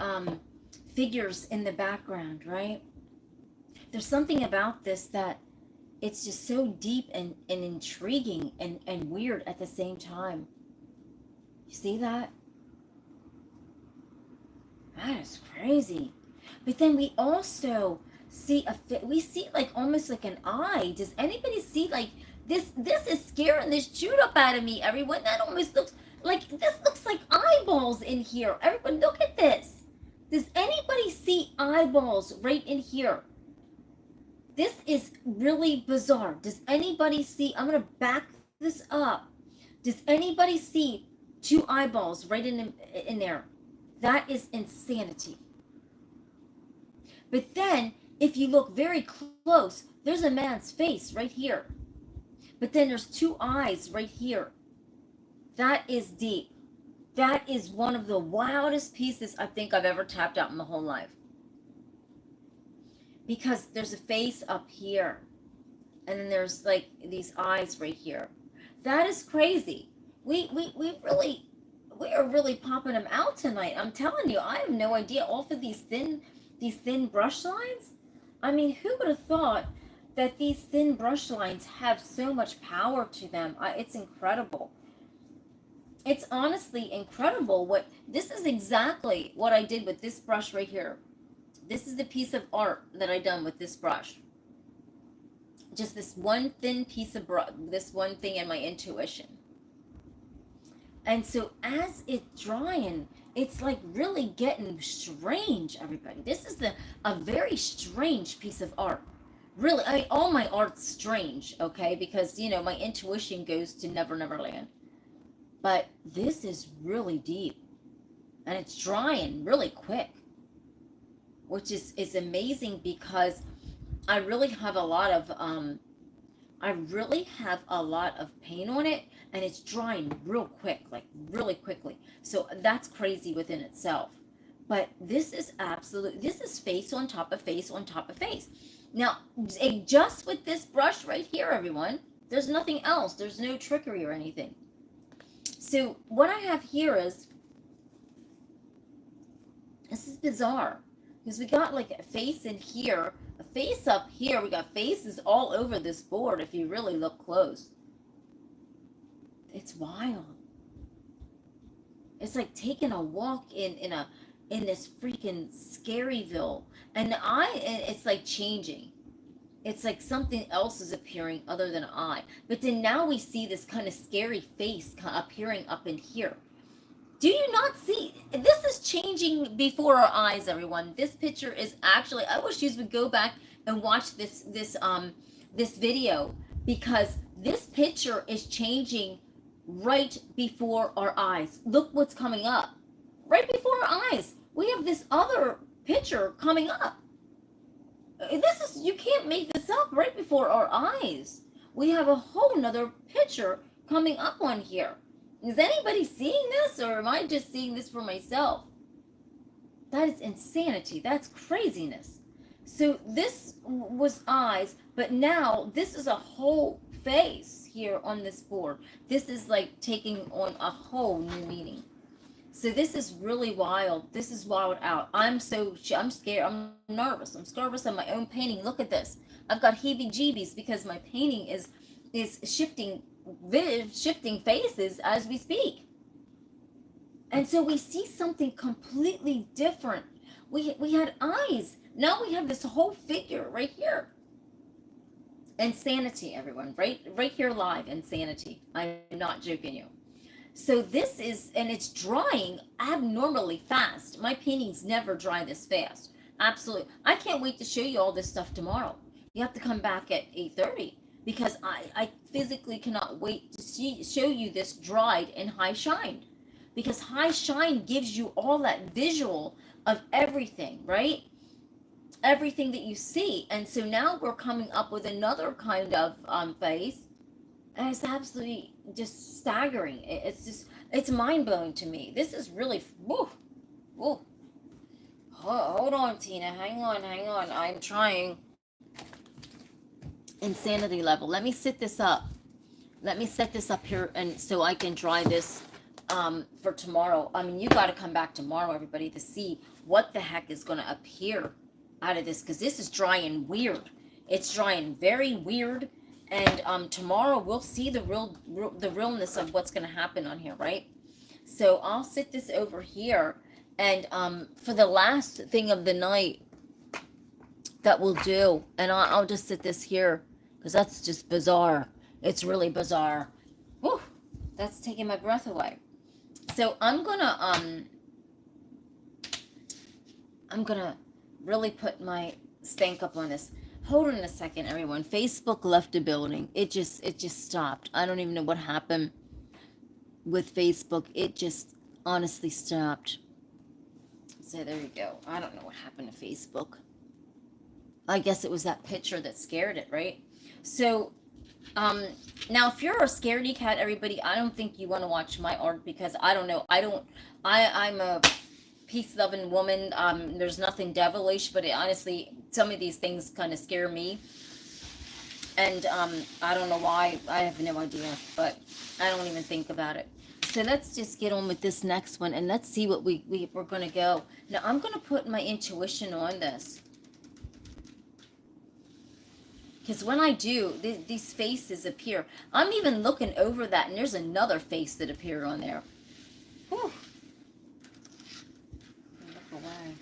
figures in the background, right? There's something about this that it's just so deep and intriguing and weird at the same time. You see that? That is crazy. But then we also see we see like almost like an eye. Does anybody see like this? This is scaring this chewed up out of me, everyone. That almost looks like, this looks like eyeballs in here. Everyone, look at this. Does anybody see eyeballs right in here? This is really bizarre. Does anybody see? I'm going to back this up. Does anybody see 2 eyeballs right in there? That is insanity. But then, if you look very close, there's a man's face right here. But then there's 2 eyes right here. That is deep. That is one of the wildest pieces I think I've ever tapped out in my whole life. Because there's a face up here. And then there's like these eyes right here. That is crazy. We are really popping them out tonight. I'm telling you, I have no idea. Off of these thin brush lines. I mean, who would have thought that these thin brush lines have so much power to them? It's incredible. It's honestly incredible. This is exactly what I did with this brush right here. This is the piece of art that I done with this brush. Just this one thin piece of brush, this one thing in my intuition. And so as it's drying, it's like really getting strange, everybody. This is a very strange piece of art. Really, I mean, all my art's strange, okay? Because, you know, my intuition goes to Never Never Land. But this is really deep. And it's drying really quick. Which is amazing because I really have a lot of paint on it, and it's drying real quick, like really quickly. So that's crazy within itself. But this is face on top of face on top of face. Now, just with this brush right here, everyone, there's nothing else. There's no trickery or anything. So what I have here is, this is bizarre. Because we got like a face in here, a face up here. We got faces all over this board if you really look close. It's wild. It's like taking a walk in this freaking Scaryville. And it's like changing. It's like something else is appearing other than an eye. But then now we see this kind of scary face appearing up in here. Do you not see? This is changing before our eyes, everyone. This picture is actually, I wish you would go back and watch this video, because this picture is changing right before our eyes. Look what's coming up. Right before our eyes. We have this other picture coming up. You can't make this up right before our eyes. We have a whole nother picture coming up on here. Is anybody seeing this, or am I just seeing this for myself? That is insanity. That's craziness. So this was eyes, but now this is a whole face here on this board. This is like taking on a whole new meaning. So this is really wild. This is wild out. I'm scared. I'm nervous. I'm nervous of my own painting. Look at this. I've got heebie-jeebies because my painting is shifting faces as we speak. And so we see something completely different. We had eyes, Now we have this whole figure right here. Insanity, everyone. Right here live, insanity. I'm not joking you. So this is, and it's drying abnormally fast. My paintings never dry this fast. Absolutely. I can't wait to show you all this stuff tomorrow. You have to come back at 8:30 because I physically cannot wait to show you this dried and high shine. Because high shine gives you all that visual of everything, right? Everything that you see. And so now we're coming up with another kind of face, and it's absolutely just staggering. It's just, it's mind-blowing to me. This is really, woo, woo. Hold on, Tina, hang on, I'm trying. Insanity level. Let me set this up here, and so I can dry this for tomorrow. I mean, you got to come back tomorrow, everybody, to see what the heck is going to appear out of this, because this is drying weird. It's drying very weird, and tomorrow we'll see the realness of what's going to happen on here, right? So I'll sit this over here, and for the last thing of the night that we'll do, and I'll just sit this here because that's just bizarre. It's really bizarre. Whew, that's taking my breath away. So I'm gonna really put my stank up on this. Hold on a second, everyone. Facebook left the building. It just stopped. I don't even know what happened with Facebook. It just honestly stopped. So there you go. I don't know what happened to Facebook. I guess it was that picture that scared it, right? So now if you're a scaredy cat, everybody, I don't think you want to watch my art, because I don't know. I'm a peace-loving woman. There's nothing devilish, but honestly, some of these things kind of scare me. And I don't know why. I have no idea, but I don't even think about it. So let's just get on with this next one, and let's see what we're going to go. Now, I'm going to put my intuition on this. Because when I do, these faces appear. I'm even looking over that, and there's another face that appeared on there. Whew. Look away.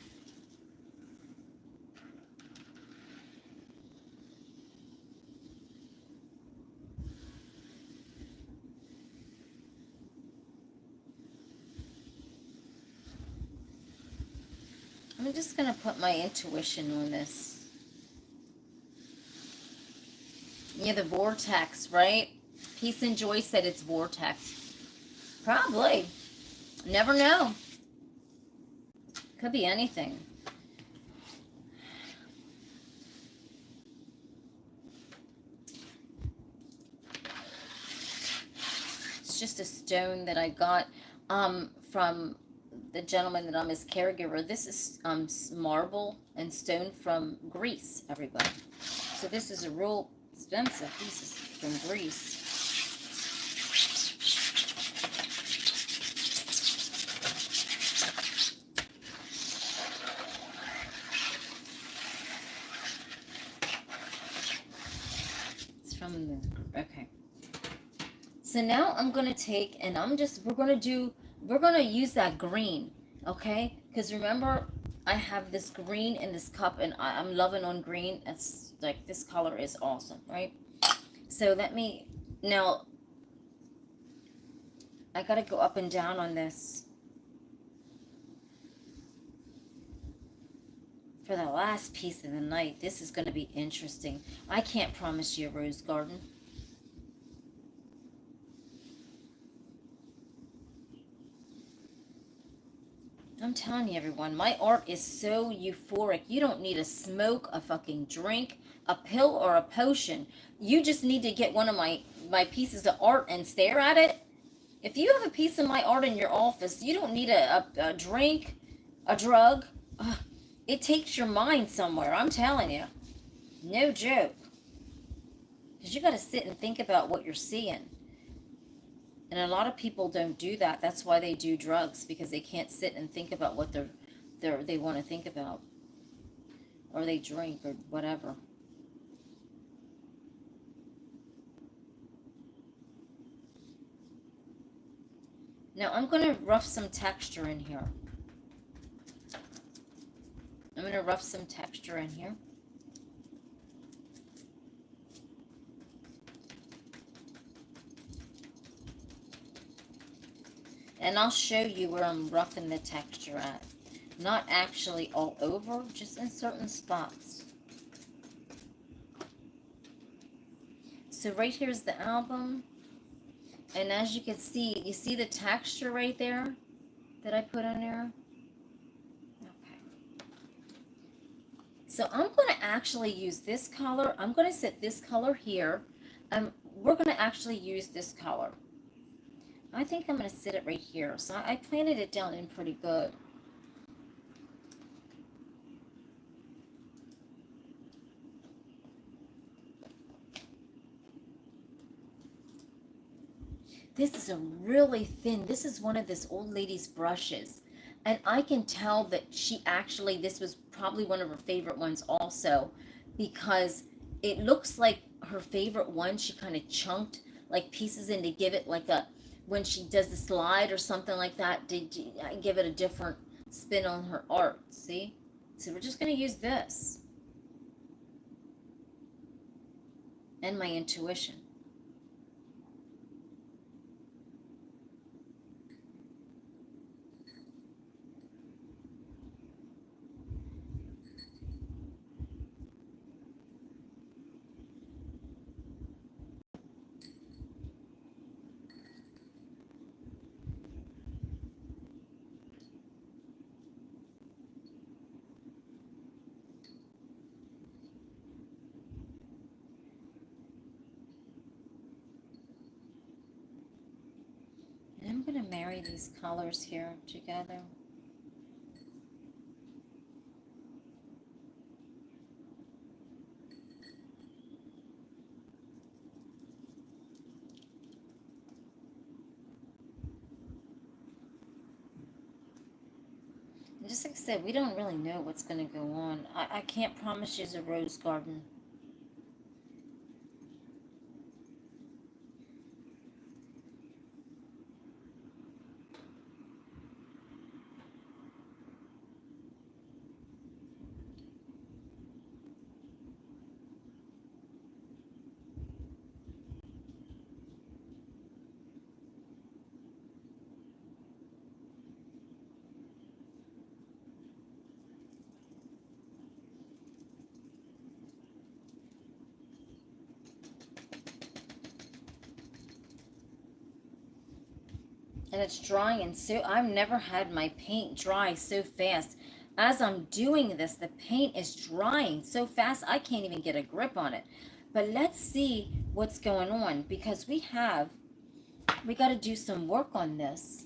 I'm just going to put my intuition on this. Yeah, the vortex, right? Peace and Joy said it's vortex. Probably. Never know. Could be anything. It's just a stone that I got from the gentleman that I'm his caregiver. This is marble and stone from Greece, everybody. So this is a real expensive piece from Greece. It's from the, okay. So now I'm going to take, and we're going to use that green, okay? Because remember, I have this green in this cup, and I'm loving on green. It's like, this color is awesome, right? So let me, now, I got to go up and down on this. For the last piece of the night, this is going to be interesting. I can't promise you a rose garden. I'm telling you, everyone, my art is so euphoric. You don't need to smoke, a fucking drink, a pill, or a potion. You just need to get one of my pieces of art and stare at it. If you have a piece of my art in your office, you don't need a drink, a drug. It takes your mind somewhere, I'm telling you. No joke. Because you got to sit and think about what you're seeing. And a lot of people don't do that. That's why they do drugs, because they can't sit and think about what they want to think about. Or they drink or whatever. Now I'm going to rough some texture in here. I'm going to rough some texture in here. And I'll show you where I'm roughing the texture at. Not actually all over, just in certain spots. So right here's the album. And as you can see, you see the texture right there that I put on there? Okay. So I'm going to actually use this color. I'm going to set this color here. We're going to actually use this color. I think I'm going to sit it right here. So I planted it down in pretty good. This is a really thin, this is one of this old lady's brushes. And I can tell that she actually, this was probably one of her favorite ones also, because it looks like her favorite one, she kind of chunked like pieces in to give it like a, when she does the slide or something like that, I give it a different spin on her art, see? So we're just going to use this. And my intuition. And I'm going to marry these colors here together. And just like I said, we don't really know what's going to go on. I can't promise you a rose garden. And it's drying, so I've never had my paint dry so fast. As I'm doing this, the paint is drying so fast I can't even get a grip on it. But let's see what's going on, because we got to do some work on this.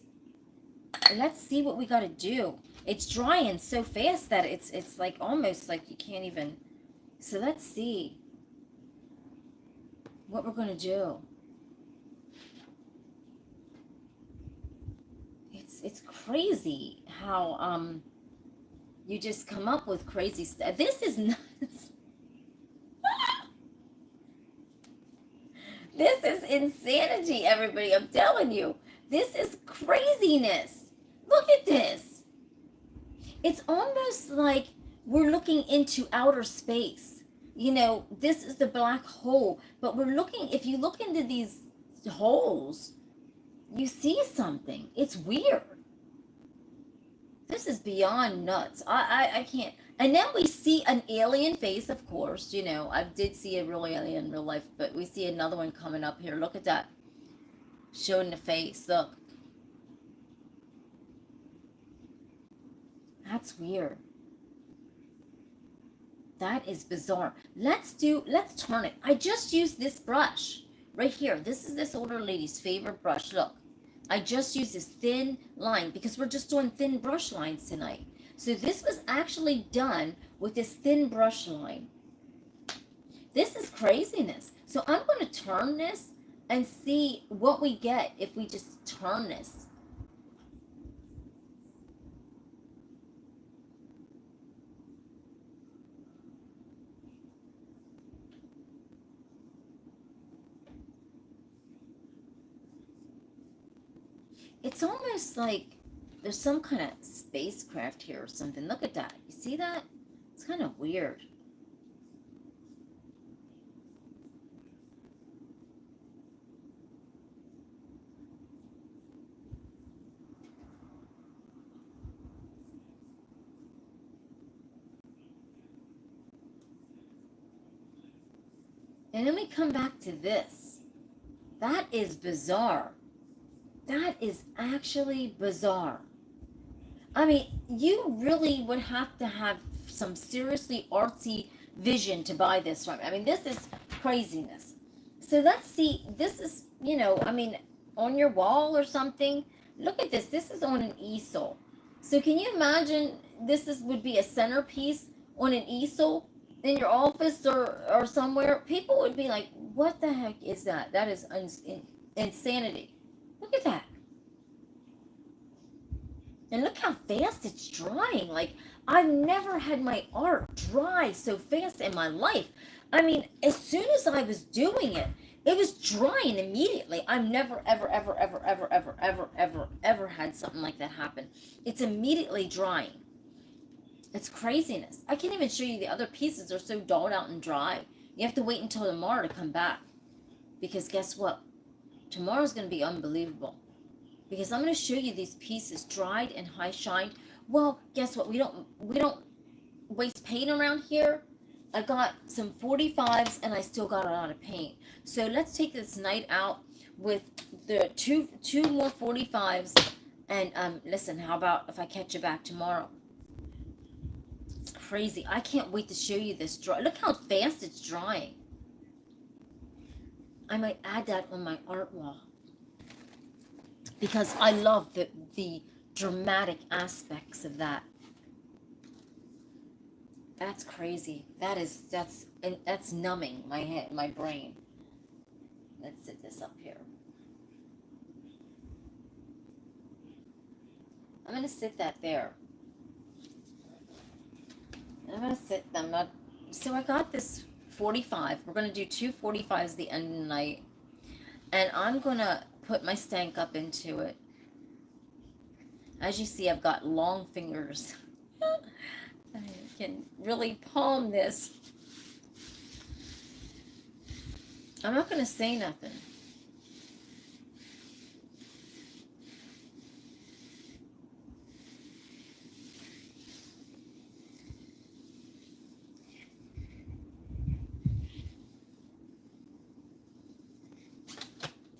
Let's see what we got to do. It's drying so fast that it's like almost like you can't even. So let's see what we're going to do. It's crazy how you just come up with crazy stuff. This is nuts. This is insanity, everybody. I'm telling you. This is craziness. Look at this. It's almost like we're looking into outer space. You know, this is the black hole, but we're looking, if you look into these holes, you see something. It's weird. This is beyond nuts. I can't. And then we see an alien face, of course. You know, I did see a real alien in real life, but we see another one coming up here. Look at that. Showing the face. Look. That's weird. That is bizarre. Let's turn it. I just used this brush right here. This is this older lady's favorite brush. Look. I just used this thin line because we're just doing thin brush lines tonight. So this was actually done with this thin brush line. This is craziness. So I'm going to turn this and see what we get if we just turn this. It's almost like there's some kind of spacecraft here or something. Look at that. You see that? It's kind of weird. And then we come back to this. That is bizarre. That is actually bizarre. I mean, you really would have to have some seriously artsy vision to buy this from. I mean, this is craziness. So let's see. This is, you know, I mean, on your wall or something. Look at this. This is on an easel. So can you imagine this would be a centerpiece on an easel in your office or somewhere? People would be like, what the heck is that? That is insanity. Look at that. And look how fast it's drying. Like, I've never had my art dry so fast in my life. I mean, as soon as I was doing it, it was drying immediately. I've never, ever, ever, ever, ever, ever, ever, ever, ever had something like that happen. It's immediately drying. It's craziness. I can't even show you the other pieces. They're so dulled out and dry. You have to wait until tomorrow to come back. Because guess what? Tomorrow's going to be unbelievable. Because I'm going to show you these pieces dried and high shined. Well, guess what? We don't waste paint around here. I got some 45s and I still got a lot of paint. So let's take this night out with the two more 45s. And listen, how about if I catch you back tomorrow? It's crazy. I can't wait to show you this dry. Look how fast it's drying. I might add that on my art wall. Because I love the dramatic aspects of that. That's crazy. That's numbing my head, my brain. Let's sit this up here. I'm gonna sit that there. So I got this 45. We're gonna do two 45s the end of the night. And I'm gonna put my stank up into it. As you see, I've got long fingers. I can really palm this. I'm not going to say nothing.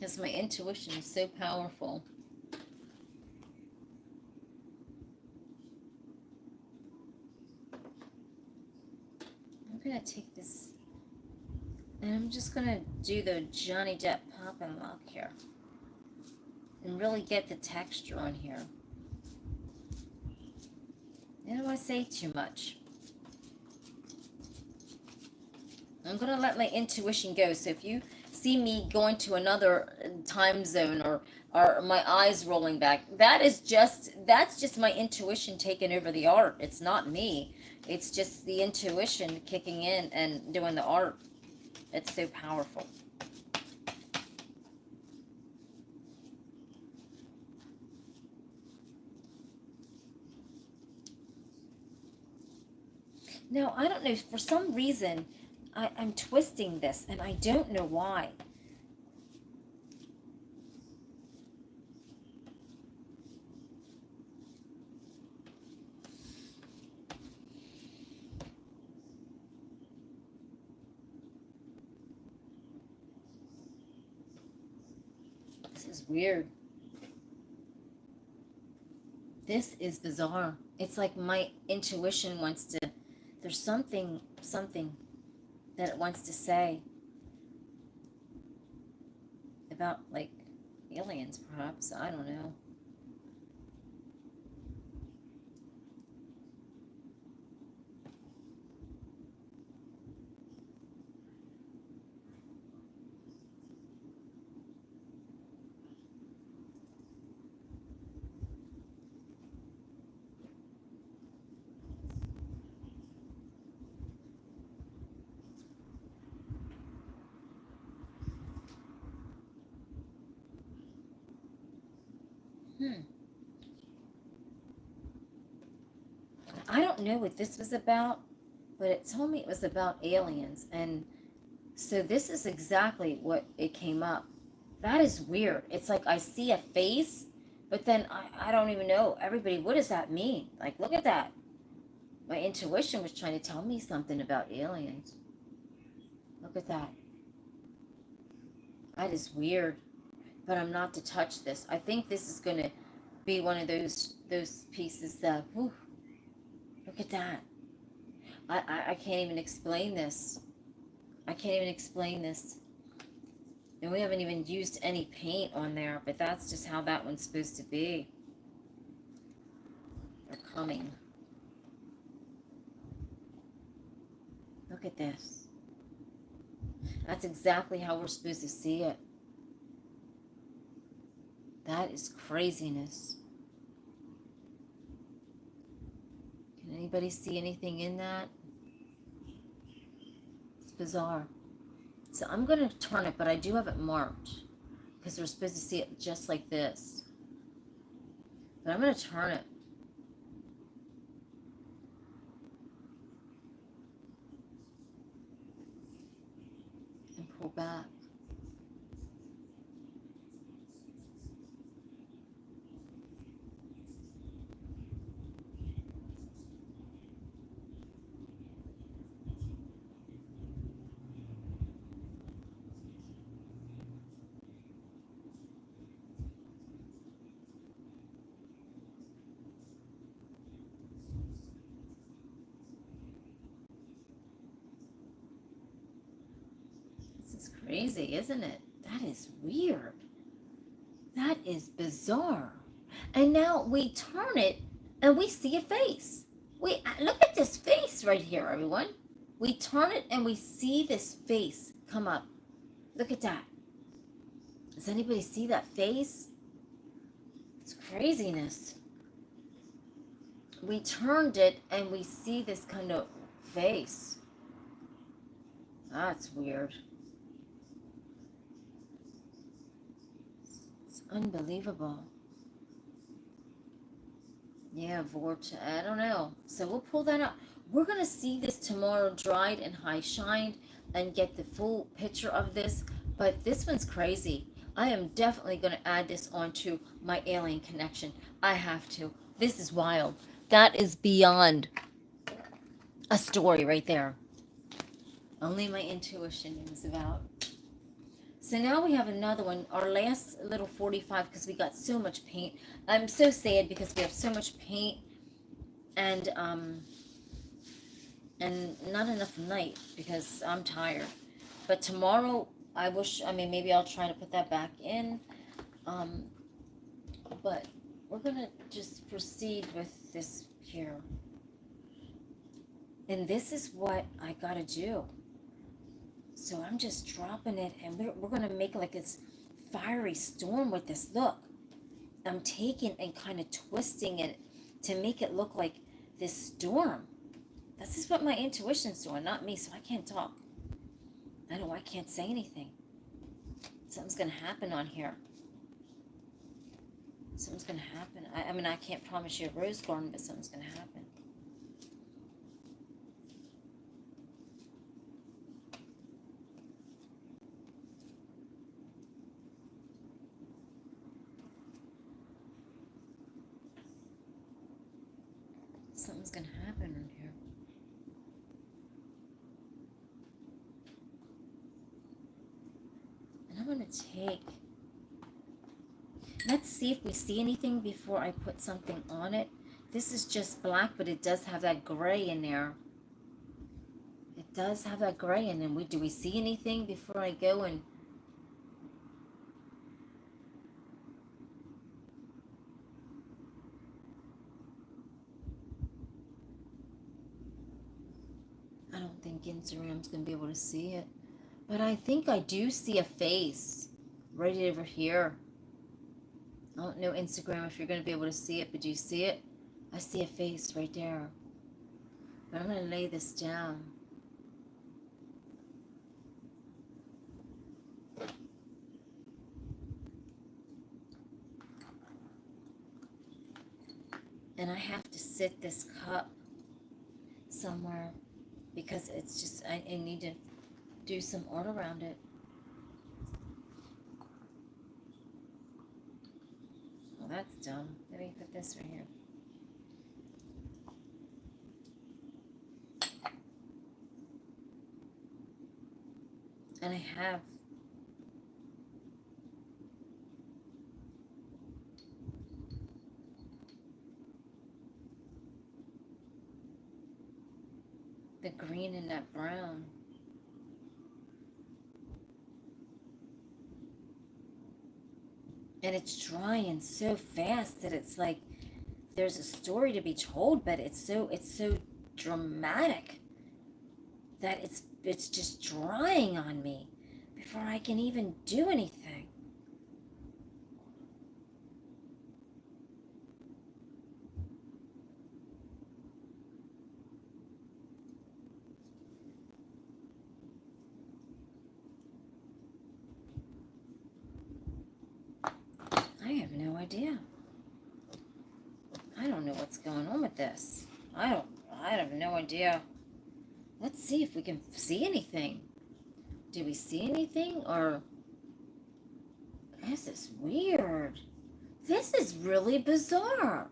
Because my intuition is so powerful. I'm going to take this and I'm just going to do the Johnny Depp pop and lock here. And really get the texture on here. I don't want to say too much. I'm going to let my intuition go. So if you see me going to another time zone or my eyes rolling back, that's just my intuition taking over the art. It's not me. It's just the intuition kicking in and doing the art. It's so powerful. Now, I don't know, for some reason, I'm twisting this, and I don't know why. This is weird. This is bizarre. It's like my intuition wants to, there's something that it wants to say about, like, aliens, perhaps. I don't know. I don't know what this was about, but it told me it was about aliens. And so this is exactly what it came up. That is weird. It's like I see a face, but then I don't even know. Everybody, what does that mean? Like, look at that. My intuition was trying to tell me something about aliens. Look at that. That is weird. But I'm not to touch this. I think this is going to be one of those pieces that, whew, look at that. I can't even explain this. I can't even explain this. And we haven't even used any paint on there, but that's just how that one's supposed to be. They're coming. Look at this. That's exactly how we're supposed to see it. That is craziness. Can anybody see anything in that? It's bizarre. So I'm going to turn it, but I do have it marked because we're supposed to see it just like this. But I'm going to turn it. And pull back. This is crazy, isn't it? That is weird. That is bizarre. And now we turn it and we see a face. Look at this face right here, everyone. We turn it and we see this face come up. Look at that. Does anybody see that face? It's craziness. We turned it and we see this kind of face. That's weird. It's unbelievable. Yeah, vortex. I don't know. So we'll pull that out. We're going to see this tomorrow dried and high shined and get the full picture of this. But this one's crazy. I am definitely going to add this onto my alien connection. I have to. This is wild. That is beyond a story right there. Only my intuition knows about. So now we have another one, our last little 45, because we got so much paint. I'm so sad because we have so much paint and not enough night because I'm tired. But tomorrow, maybe I'll try to put that back in. But we're going to just proceed with this here. And this is what I got to do. So I'm just dropping it, and we're going to make like this fiery storm with this. Look, I'm taking and kind of twisting it to make it look like this storm. This is what my intuition's doing, not me, so I can't talk. I can't say anything. Something's going to happen on here. Something's going to happen. I can't promise you a rose garden, but something's going to happen. Something's going to happen in here. And I'm going to take... Let's see if we see anything before I put something on it. This is just black, but it does have that gray in there. It does have that gray in it. Do we see anything before I go and... I don't think Instagram's going to be able to see it. But I think I do see a face right over here. I don't know, Instagram, if you're going to be able to see it, but do you see it? I see a face right there. But I'm going to lay this down. And I have to sit this cup somewhere. because it's just, I need to do some art around it. Well, that's dumb. Let me put this right here. And I have the green and that brown. And it's drying so fast that it's like there's a story to be told, but it's so dramatic that it's just drying on me before I can even do anything. I have no idea. I don't know what's going on with this. I have no idea. Let's see if we can see anything. Do we see anything, or this is weird. This is really bizarre.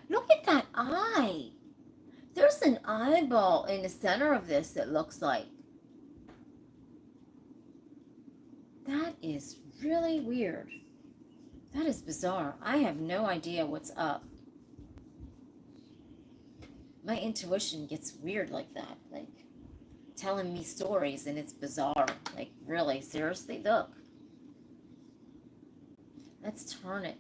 Look at that eye. There's an eyeball in the center of this, it looks like. That is really weird. That is bizarre. I have no idea what's up. My intuition gets weird like that, like telling me stories, and it's bizarre. Like, really, seriously, look. Let's turn it.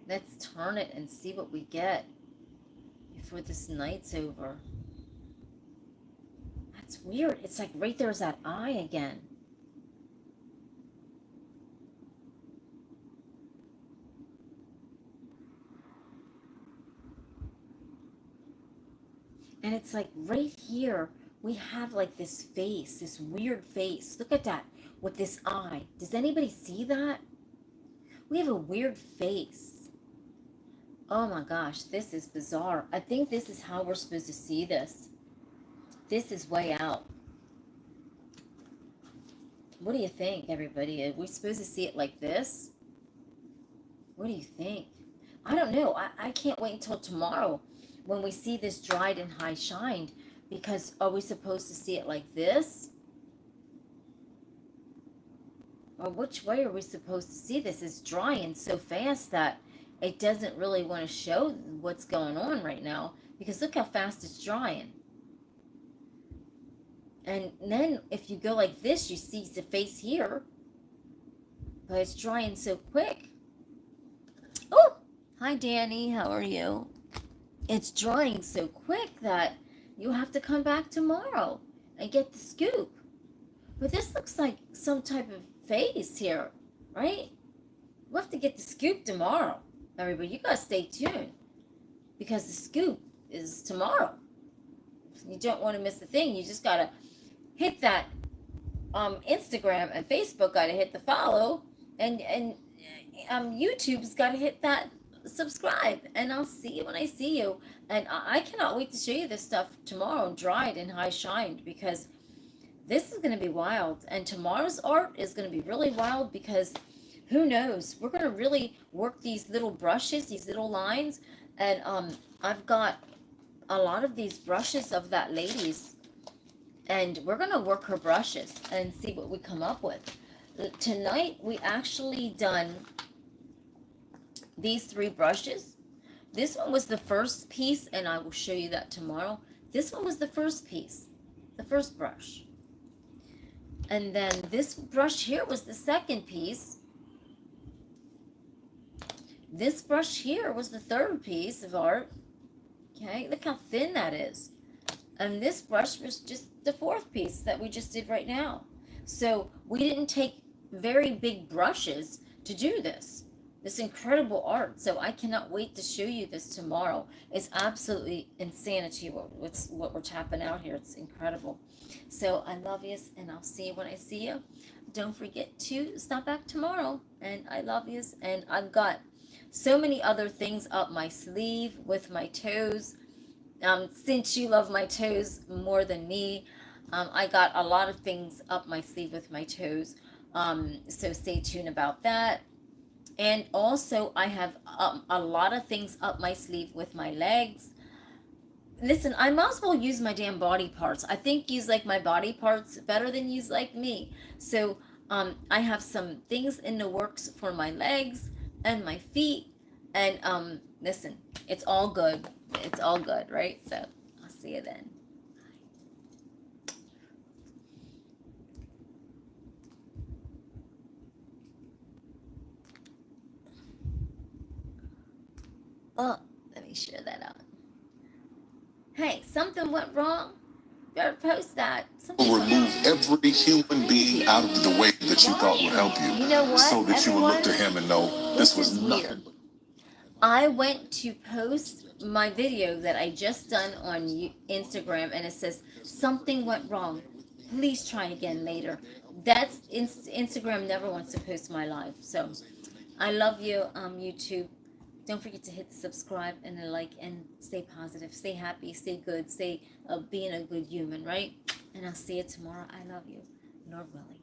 Let's turn it and see what we get before this night's over. That's weird. It's like right there's that eye again. And it's like right here, we have like this face, this weird face. Look at that, with this eye. Does anybody see that? We have a weird face. Oh my gosh, this is bizarre. I think this is how we're supposed to see this. This is way out. What do you think, everybody? Are we supposed to see it like this? What do you think? I don't know. I can't wait until tomorrow when we see this dried and high shined, because are we supposed to see it like this? Or which way are we supposed to see this? It's drying so fast that it doesn't really want to show what's going on right now, because look how fast it's drying. And then if you go like this, you see the face here, but it's drying so quick. Oh, hi Danny, how are you? It's drying so quick that you have to come back tomorrow and get the scoop. But this looks like some type of face here, right? We'll have to get the scoop tomorrow. Everybody, you gotta stay tuned, because the scoop is tomorrow. You don't want to miss the thing. You just gotta hit that Instagram and Facebook, gotta hit the follow, and YouTube's gotta hit that subscribe, and I'll see you when I see you. And I cannot wait to show you this stuff tomorrow, dried and high shined, because this is going to be wild. And tomorrow's art is going to be really wild, because who knows, we're going to really work these little brushes, these little lines. And I've got a lot of these brushes of that lady's, and we're going to work her brushes and see what we come up with. Tonight we actually done these 3 brushes. This one was the first piece, and I will show you that tomorrow. This one was the first piece, the first brush. And then this brush here was the second piece. This brush here was the third piece of art. Okay, look how thin that is. And this brush was just the 4th piece that we just did right now. So we didn't take very big brushes to do this. this incredible art. So I cannot wait to show you this tomorrow. It's absolutely insanity what we're tapping out here. It's incredible. So I love you, and I'll see you when I see you. Don't forget to stop back tomorrow, and I love you. And I've got so many other things up my sleeve with my toes. Since you love my toes more than me, I got a lot of things up my sleeve with my toes. So stay tuned about that. And also, I have a lot of things up my sleeve with my legs. Listen, I might as well use my damn body parts. I think use like my body parts better than use like me. So I have some things in the works for my legs and my feet. And listen, it's all good. It's all good, right? So I'll see you then. Oh, let me share that out. Hey, something went wrong? Better post that. Remove every human being out of the way that you thought would help you. You know what, so that you would look to everyone? him and know this was nothing. I went to post my video that I just done on Instagram, and it says something went wrong. Please try again later. That's Instagram never wants to post my live. So I love you, YouTube. Don't forget to hit the subscribe and the like, and stay positive, stay happy, stay good, stay being a good human, right? And I'll see you tomorrow. I love you, Lord willing.